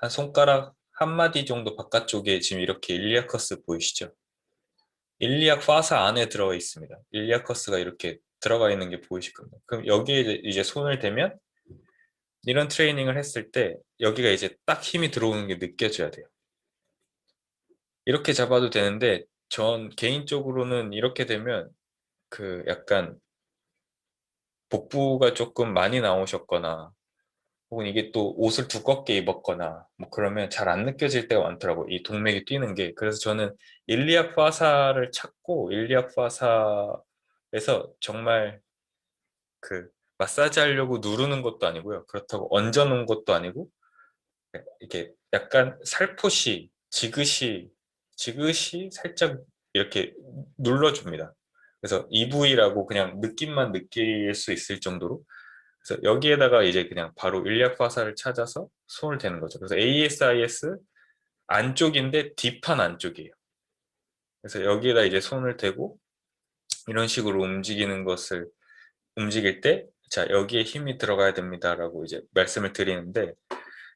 한 손가락 한 마디 정도 바깥쪽에 지금 이렇게 일리아커스 보이시죠? 일리악 파사 안에 들어가 있습니다. 일리아커스가 이렇게 들어가 있는 게 보이실 겁니다. 그럼 여기에 이제 손을 대면 이런 트레이닝을 했을 때 여기가 이제 딱 힘이 들어오는 게 느껴져야 돼요. 이렇게 잡아도 되는데 전 개인적으로는 이렇게 되면 그 약간 복부가 조금 많이 나오셨거나 혹은 이게 또 옷을 두껍게 입었거나 뭐 그러면 잘 안 느껴질 때가 많더라고 이 동맥이 뛰는 게. 그래서 저는 일리악 파사를 찾고 일리악 파사에서 정말 그 마사지 하려고 누르는 것도 아니고요. 그렇다고 얹어 놓은 것도 아니고 이렇게 약간 살포시 지그시 살짝 이렇게 눌러줍니다. 그래서 EV라고 그냥 느낌만 느낄 수 있을 정도로. 그래서 여기에다가 이제 그냥 바로 일리약 화살을 찾아서 손을 대는 거죠. 그래서 ASIS 안쪽인데 딥한 안쪽이에요. 그래서 여기에다 이제 손을 대고 이런 식으로 움직이는 것을 움직일 때, 자, 여기에 힘이 들어가야 됩니다라고 이제 말씀을 드리는데,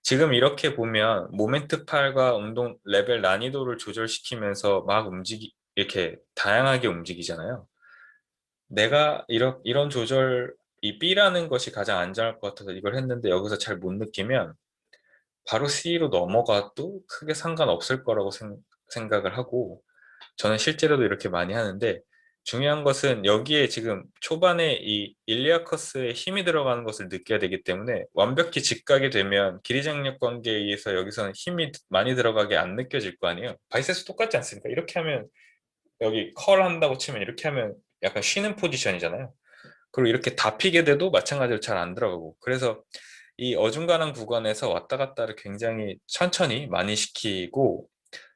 지금 이렇게 보면 모멘트 팔과 운동 레벨 난이도를 조절시키면서 막 이렇게 다양하게 움직이잖아요. 내가 이런 조절, 이 B라는 것이 가장 안전할 것 같아서 이걸 했는데 여기서 잘 못 느끼면 바로 C로 넘어가도 크게 상관없을 거라고 생각을 하고 저는 실제로도 이렇게 많이 하는데 중요한 것은 여기에 지금 초반에 이 일리아커스에 힘이 들어가는 것을 느껴야 되기 때문에 완벽히 직각이 되면 길이장력 관계에 의해서 여기서는 힘이 많이 들어가게 안 느껴질 거 아니에요. 바이세스 똑같지 않습니까? 이렇게 하면 여기 컬 한다고 치면 이렇게 하면 약간 쉬는 포지션이잖아요. 그리고 이렇게 다 피게 돼도 마찬가지로 잘 안 들어가고 그래서 이 어중간한 구간에서 왔다 갔다를 굉장히 천천히 많이 시키고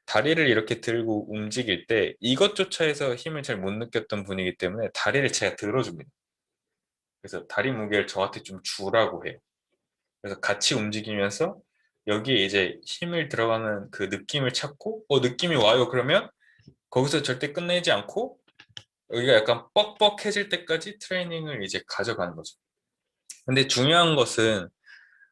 다리를 이렇게 들고 움직일 때 이것조차 해서 힘을 잘 못 느꼈던 분이기 때문에 다리를 제가 들어줍니다. 그래서 다리 무게를 저한테 좀 주라고 해요. 그래서 같이 움직이면서 여기에 이제 힘을 들어가는 그 느낌을 찾고 느낌이 와요. 그러면 거기서 절대 끝내지 않고 여기가 약간 뻑뻑해질 때까지 트레이닝을 이제 가져가는 거죠. 근데 중요한 것은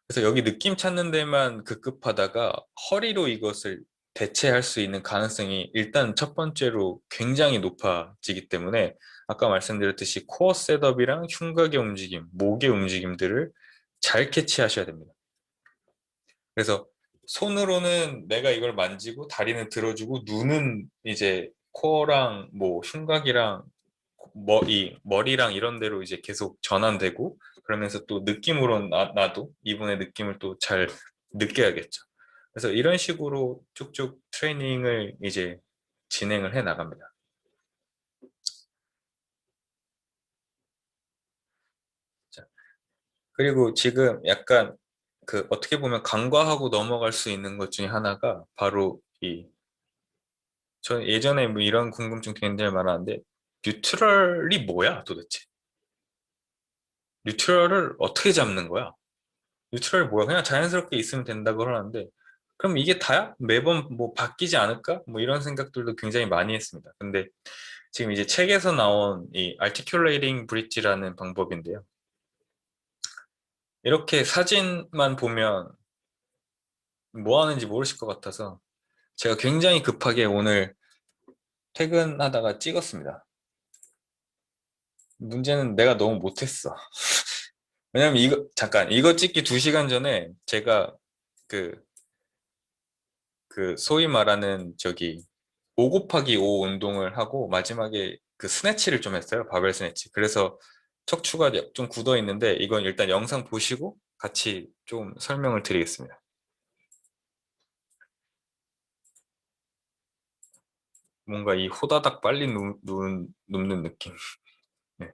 그래서 여기 느낌 찾는 데만 급급하다가 허리로 이것을 대체할 수 있는 가능성이 일단 첫 번째로 굉장히 높아지기 때문에 아까 말씀드렸듯이 코어 셋업이랑 흉곽의 움직임, 목의 움직임들을 잘 캐치하셔야 됩니다. 그래서 손으로는 내가 이걸 만지고 다리는 들어주고 눈은 이제 코어랑 뭐 흉곽이랑 이 머리랑 이런 데로 이제 계속 전환되고 그러면서 또 느낌으로 나도 이분의 느낌을 또 잘 느껴야겠죠. 그래서 이런 식으로 쭉쭉 트레이닝을 이제 진행을 해 나갑니다. 자, 그리고 지금 약간 그 어떻게 보면 간과하고 넘어갈 수 있는 것 중에 하나가 바로 저 예전에 뭐 이런 궁금증 굉장히 많았는데 뉴트럴이 뭐야 도대체? 뉴트럴을 어떻게 잡는 거야? 뉴트럴 뭐야? 그냥 자연스럽게 있으면 된다고 하는데 그럼 이게 다야? 매번 뭐 바뀌지 않을까? 뭐 이런 생각들도 굉장히 많이 했습니다. 근데 지금 이제 책에서 나온 이 articulating bridge라는 방법인데요. 이렇게 사진만 보면 뭐 하는지 모르실 것 같아서 제가 굉장히 급하게 오늘 퇴근하다가 찍었습니다. 문제는 내가 너무 못했어. 왜냐면 잠깐, 이거 찍기 2시간 전에 제가 그, 그 소위 말하는 저기 5 곱하기 5 운동을 하고 마지막에 그 스네치를 좀 했어요. 바벨 스네치. 그래서 척추가 좀 굳어 있는데 이건 일단 영상 보시고 같이 좀 설명을 드리겠습니다. 뭔가 이 호다닥 빨리 눕는 느낌. 네.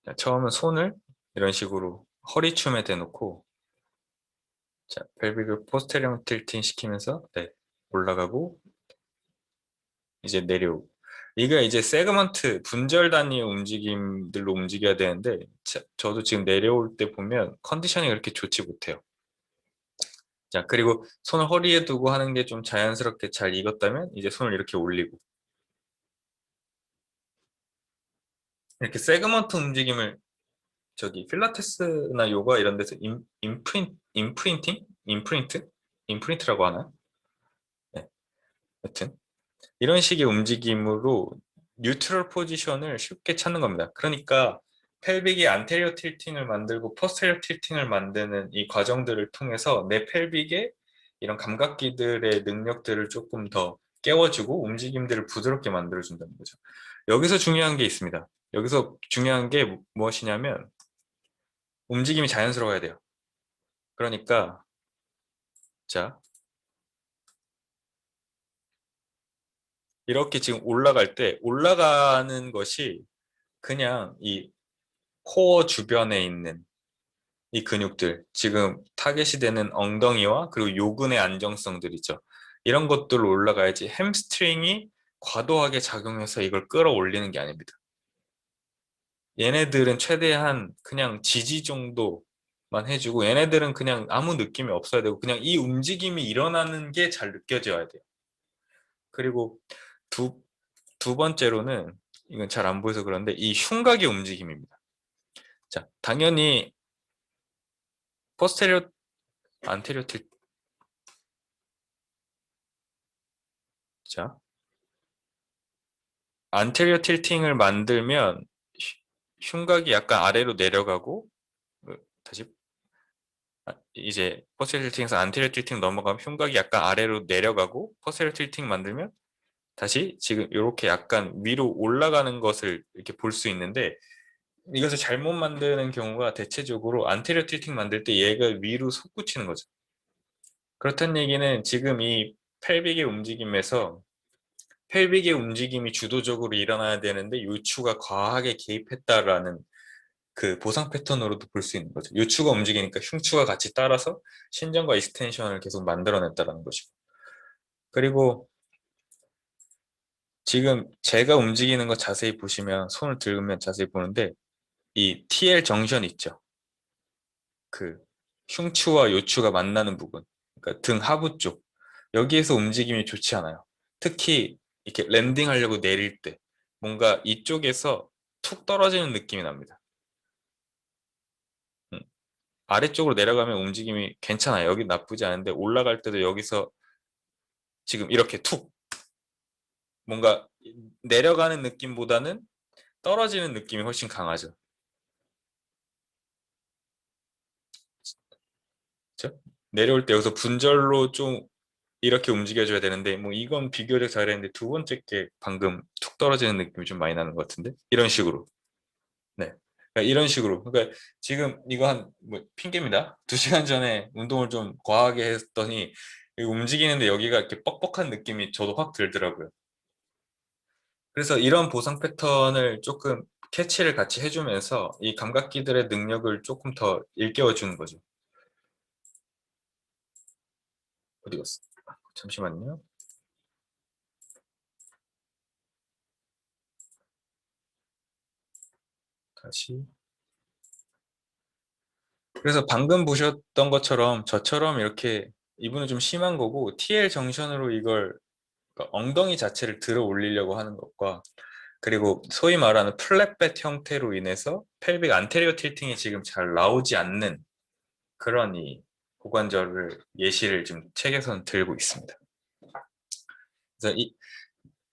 자, 처음은 손을 이런 식으로 허리춤에 대놓고 자, 벨빅을 포스테리어 틸팅 시키면서 네, 올라가고 이제 내려오고 이게 이제 세그먼트 분절 단위의 움직임들로 움직여야 되는데 저도 지금 내려올 때 보면 컨디션이 그렇게 좋지 못해요. 자, 그리고 손을 허리에 두고 하는 게 좀 자연스럽게 잘 익었다면 이제 손을 이렇게 올리고 이렇게 세그먼트 움직임을 저기 필라테스나 요가 이런 데서 임프린트? 임프린트라고 하나? 네, 여튼 이런 식의 움직임으로 뉴트럴 포지션을 쉽게 찾는 겁니다. 그러니까 펠빅의 안테리어 틸팅을 만들고 포스테리어 틸팅을 만드는 이 과정들을 통해서 내 펠빅의 이런 감각기들의 능력들을 조금 더 깨워주고 움직임들을 부드럽게 만들어준다는 거죠. 여기서 중요한 게 있습니다. 여기서 중요한 게 무엇이냐면 움직임이 자연스러워야 돼요. 그러니까 자 이렇게 지금 올라갈 때 올라가는 것이 그냥 이 코어 주변에 있는 이 근육들, 지금 타겟이 되는 엉덩이와 그리고 요근의 안정성들이죠. 이런 것들로 올라가야지 햄스트링이 과도하게 작용해서 이걸 끌어올리는 게 아닙니다. 얘네들은 최대한 그냥 지지 정도만 해주고 얘네들은 그냥 아무 느낌이 없어야 되고 그냥 이 움직임이 일어나는 게 잘 느껴져야 돼요. 그리고 두, 두 번째로는 이건 잘 안 보여서 그런데 이 흉곽의 움직임입니다. 자, 당연히 포스테리어 안테리어 틸 자, 안테리어 틸팅을 만들면 흉곽이 약간 아래로 내려가고 다시 이제 포스테리어 틸팅에서 안테리어 틸팅 넘어가면 흉곽이 약간 아래로 내려가고 포스테리어 틸팅 만들면 다시 지금 이렇게 약간 위로 올라가는 것을 이렇게 볼 수 있는데 이것을 잘못 만드는 경우가 대체적으로 안테리어 틸팅 만들 때 얘가 위로 솟구치는 거죠. 그렇다는 얘기는 지금 이 펠빅의 움직임에서 펠빅의 움직임이 주도적으로 일어나야 되는데 요추가 과하게 개입했다라는 그 보상 패턴으로도 볼 수 있는 거죠. 요추가 움직이니까 흉추가 같이 따라서 신전과 익스텐션을 계속 만들어냈다라는 것이고. 그리고 지금 제가 움직이는 거 자세히 보시면 손을 들면 자세히 보는데 이 TL 정션 있죠. 그 흉추와 요추가 만나는 부분. 그러니까 등 하부 쪽. 여기에서 움직임이 좋지 않아요. 특히 이렇게 랜딩하려고 내릴 때 뭔가 이쪽에서 툭 떨어지는 느낌이 납니다. 음. 아래쪽으로 내려가면 움직임이 괜찮아요. 여기 나쁘지 않은데 올라갈 때도 여기서 지금 이렇게 툭 뭔가 내려가는 느낌보다는 떨어지는 느낌이 훨씬 강하죠. 그렇죠? 내려올 때 여기서 분절로 좀 이렇게 움직여줘야 되는데 뭐 이건 비교적 잘했는데 두 번째 게 방금 툭 떨어지는 느낌이 좀 많이 나는 것 같은데 이런 식으로 네 그러니까 이런 식으로 그러니까 지금 이거 한 뭐 핑계입니다. 2시간 전에 운동을 좀 과하게 했더니 움직이는데 여기가 이렇게 뻑뻑한 느낌이 저도 확 들더라고요. 그래서 이런 보상 패턴을 조금 캐치를 같이 해주면서 이 감각기들의 능력을 조금 더 일깨워 주는 거죠. 어디 갔어? 잠시만요. 다시. 그래서 방금 보셨던 것처럼 저처럼 이렇게 이분은 좀 심한 거고 TL 정션으로 이걸 그러니까 엉덩이 자체를 들어 올리려고 하는 것과 그리고 소위 말하는 플랫벳 형태로 인해서 펠빅 안테리어 틸팅이 지금 잘 나오지 않는 그런 이 고관절을 예시를 지금 책에서는 들고 있습니다. 그래서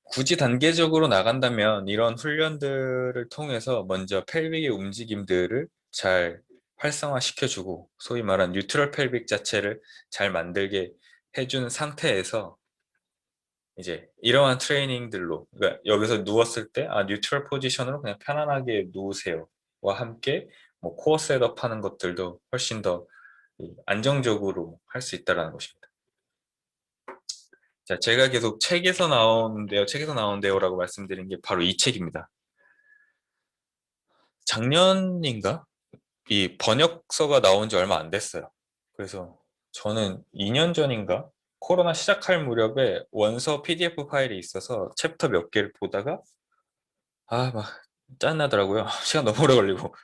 굳이 단계적으로 나간다면 이런 훈련들을 통해서 먼저 펠빅의 움직임들을 잘 활성화시켜주고 소위 말한 뉴트럴 펠빅 자체를 잘 만들게 해준 상태에서 이제 이러한 트레이닝들로 그러니까 여기서 누웠을 때 뉴트럴 포지션으로 그냥 편안하게 누우세요와 함께 뭐 코어 셋업 하는 것들도 훨씬 더 안정적으로 할 수 있다는 것입니다. 자, 제가 계속 책에서 나오는데요라고 말씀드린 게 바로 이 책입니다. 작년인가? 이 번역서가 나온 지 얼마 안 됐어요. 그래서 저는 2년 전인가? 코로나 시작할 무렵에 원서 PDF 파일이 있어서 챕터 몇 개를 보다가 막 짠나더라고요. 시간 너무 오래 걸리고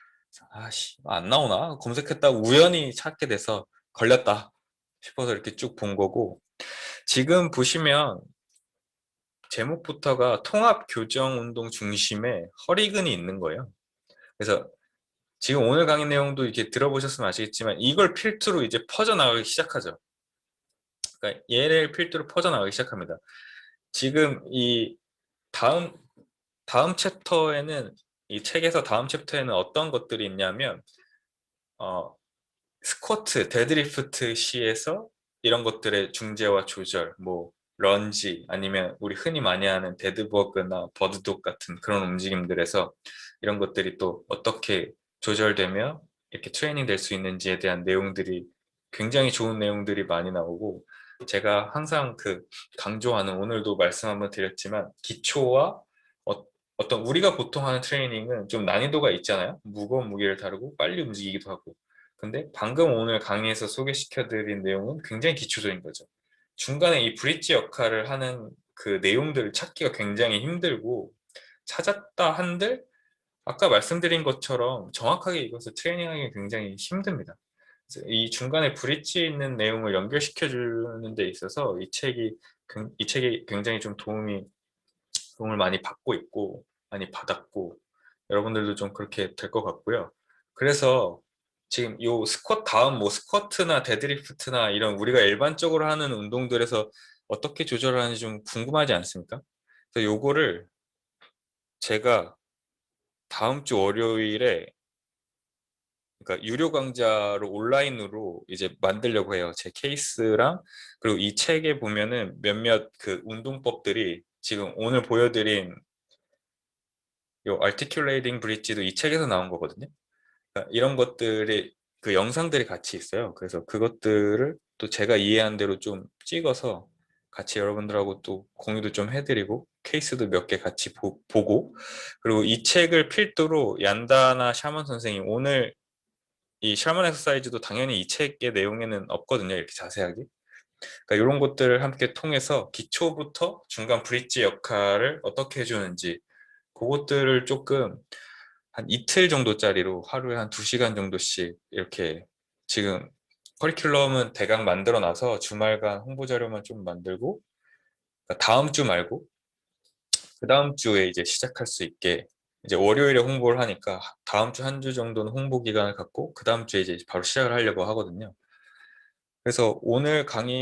안 나오나? 검색했다가 우연히 찾게 돼서 걸렸다. 싶어서 이렇게 쭉 본 거고, 지금 보시면 제목부터가 통합 교정 운동 중심에 허리근이 있는 거예요. 그래서 지금 오늘 강의 내용도 이렇게 들어보셨으면 아시겠지만 이걸 필두로 이제 퍼져나가기 시작하죠. 그러니까 얘를 필두로 퍼져나가기 시작합니다. 지금 이 다음 챕터에는, 이 책에서 다음 챕터에는 어떤 것들이 있냐면 스쿼트, 데드리프트 시에서 이런 것들의 중재와 조절, 뭐 런지, 아니면 우리 흔히 많이 하는 데드버그나 버드독 같은 그런 움직임들에서 이런 것들이 또 어떻게 조절되며 이렇게 트레이닝 될 수 있는지에 대한 내용들이, 굉장히 좋은 내용들이 많이 나오고, 제가 항상 그 강조하는, 오늘도 말씀 한번 드렸지만, 기초와 어떤 우리가 보통 하는 트레이닝은 좀 난이도가 있잖아요. 무거운 무게를 다루고 빨리 움직이기도 하고. 근데 방금 오늘 강의에서 소개시켜드린 내용은 굉장히 기초적인 거죠. 중간에 이 브릿지 역할을 하는 그 내용들을 찾기가 굉장히 힘들고, 찾았다 한들 아까 말씀드린 것처럼 정확하게 이것을 트레이닝하기 굉장히 힘듭니다. 그래서 이 중간에 브릿지 있는 내용을 연결시켜 주는 데 있어서 이 책이 굉장히 좀 도움을 많이 받고 있고, 많이 받았고, 여러분들도 좀 그렇게 될 것 같고요. 그래서 지금 요 스쿼트 다음, 뭐 스쿼트나 데드리프트나 이런 우리가 일반적으로 하는 운동들에서 어떻게 조절하는지 좀 궁금하지 않습니까? 그래서 요거를 제가 다음 주 월요일에, 그러니까 유료 강좌로 온라인으로 이제 만들려고 해요. 제 케이스랑, 그리고 이 책에 보면은 몇몇 그 운동법들이 지금 오늘 보여드린 요 articulating bridge도 이 책에서 나온 거거든요. 그러니까 이런 것들이, 그 영상들이 같이 있어요. 그래서 그것들을 또 제가 이해한 대로 좀 찍어서 같이 여러분들하고 또 공유도 좀 해드리고, 케이스도 몇 개 같이 보고, 그리고 이 책을 필두로 얀다나 샤먼 선생님, 오늘 이 샤먼 엑서사이즈도 당연히 이 책의 내용에는 없거든요. 이렇게 자세하게. 그러니까 이런 것들을 함께 통해서 기초부터 중간 브릿지 역할을 어떻게 해주는지, 그것들을 조금 한 이틀 정도짜리로 하루에 한 2시간 정도씩 이렇게, 지금 커리큘럼은 대강 만들어 놔서 주말간 홍보 자료만 좀 만들고, 그러니까 다음 주 말고 그 다음 주에 이제 시작할 수 있게, 이제 월요일에 홍보를 하니까 다음 주 한 주 정도는 홍보 기간을 갖고 그 다음 주에 이제 바로 시작을 하려고 하거든요. 그래서 오늘 강의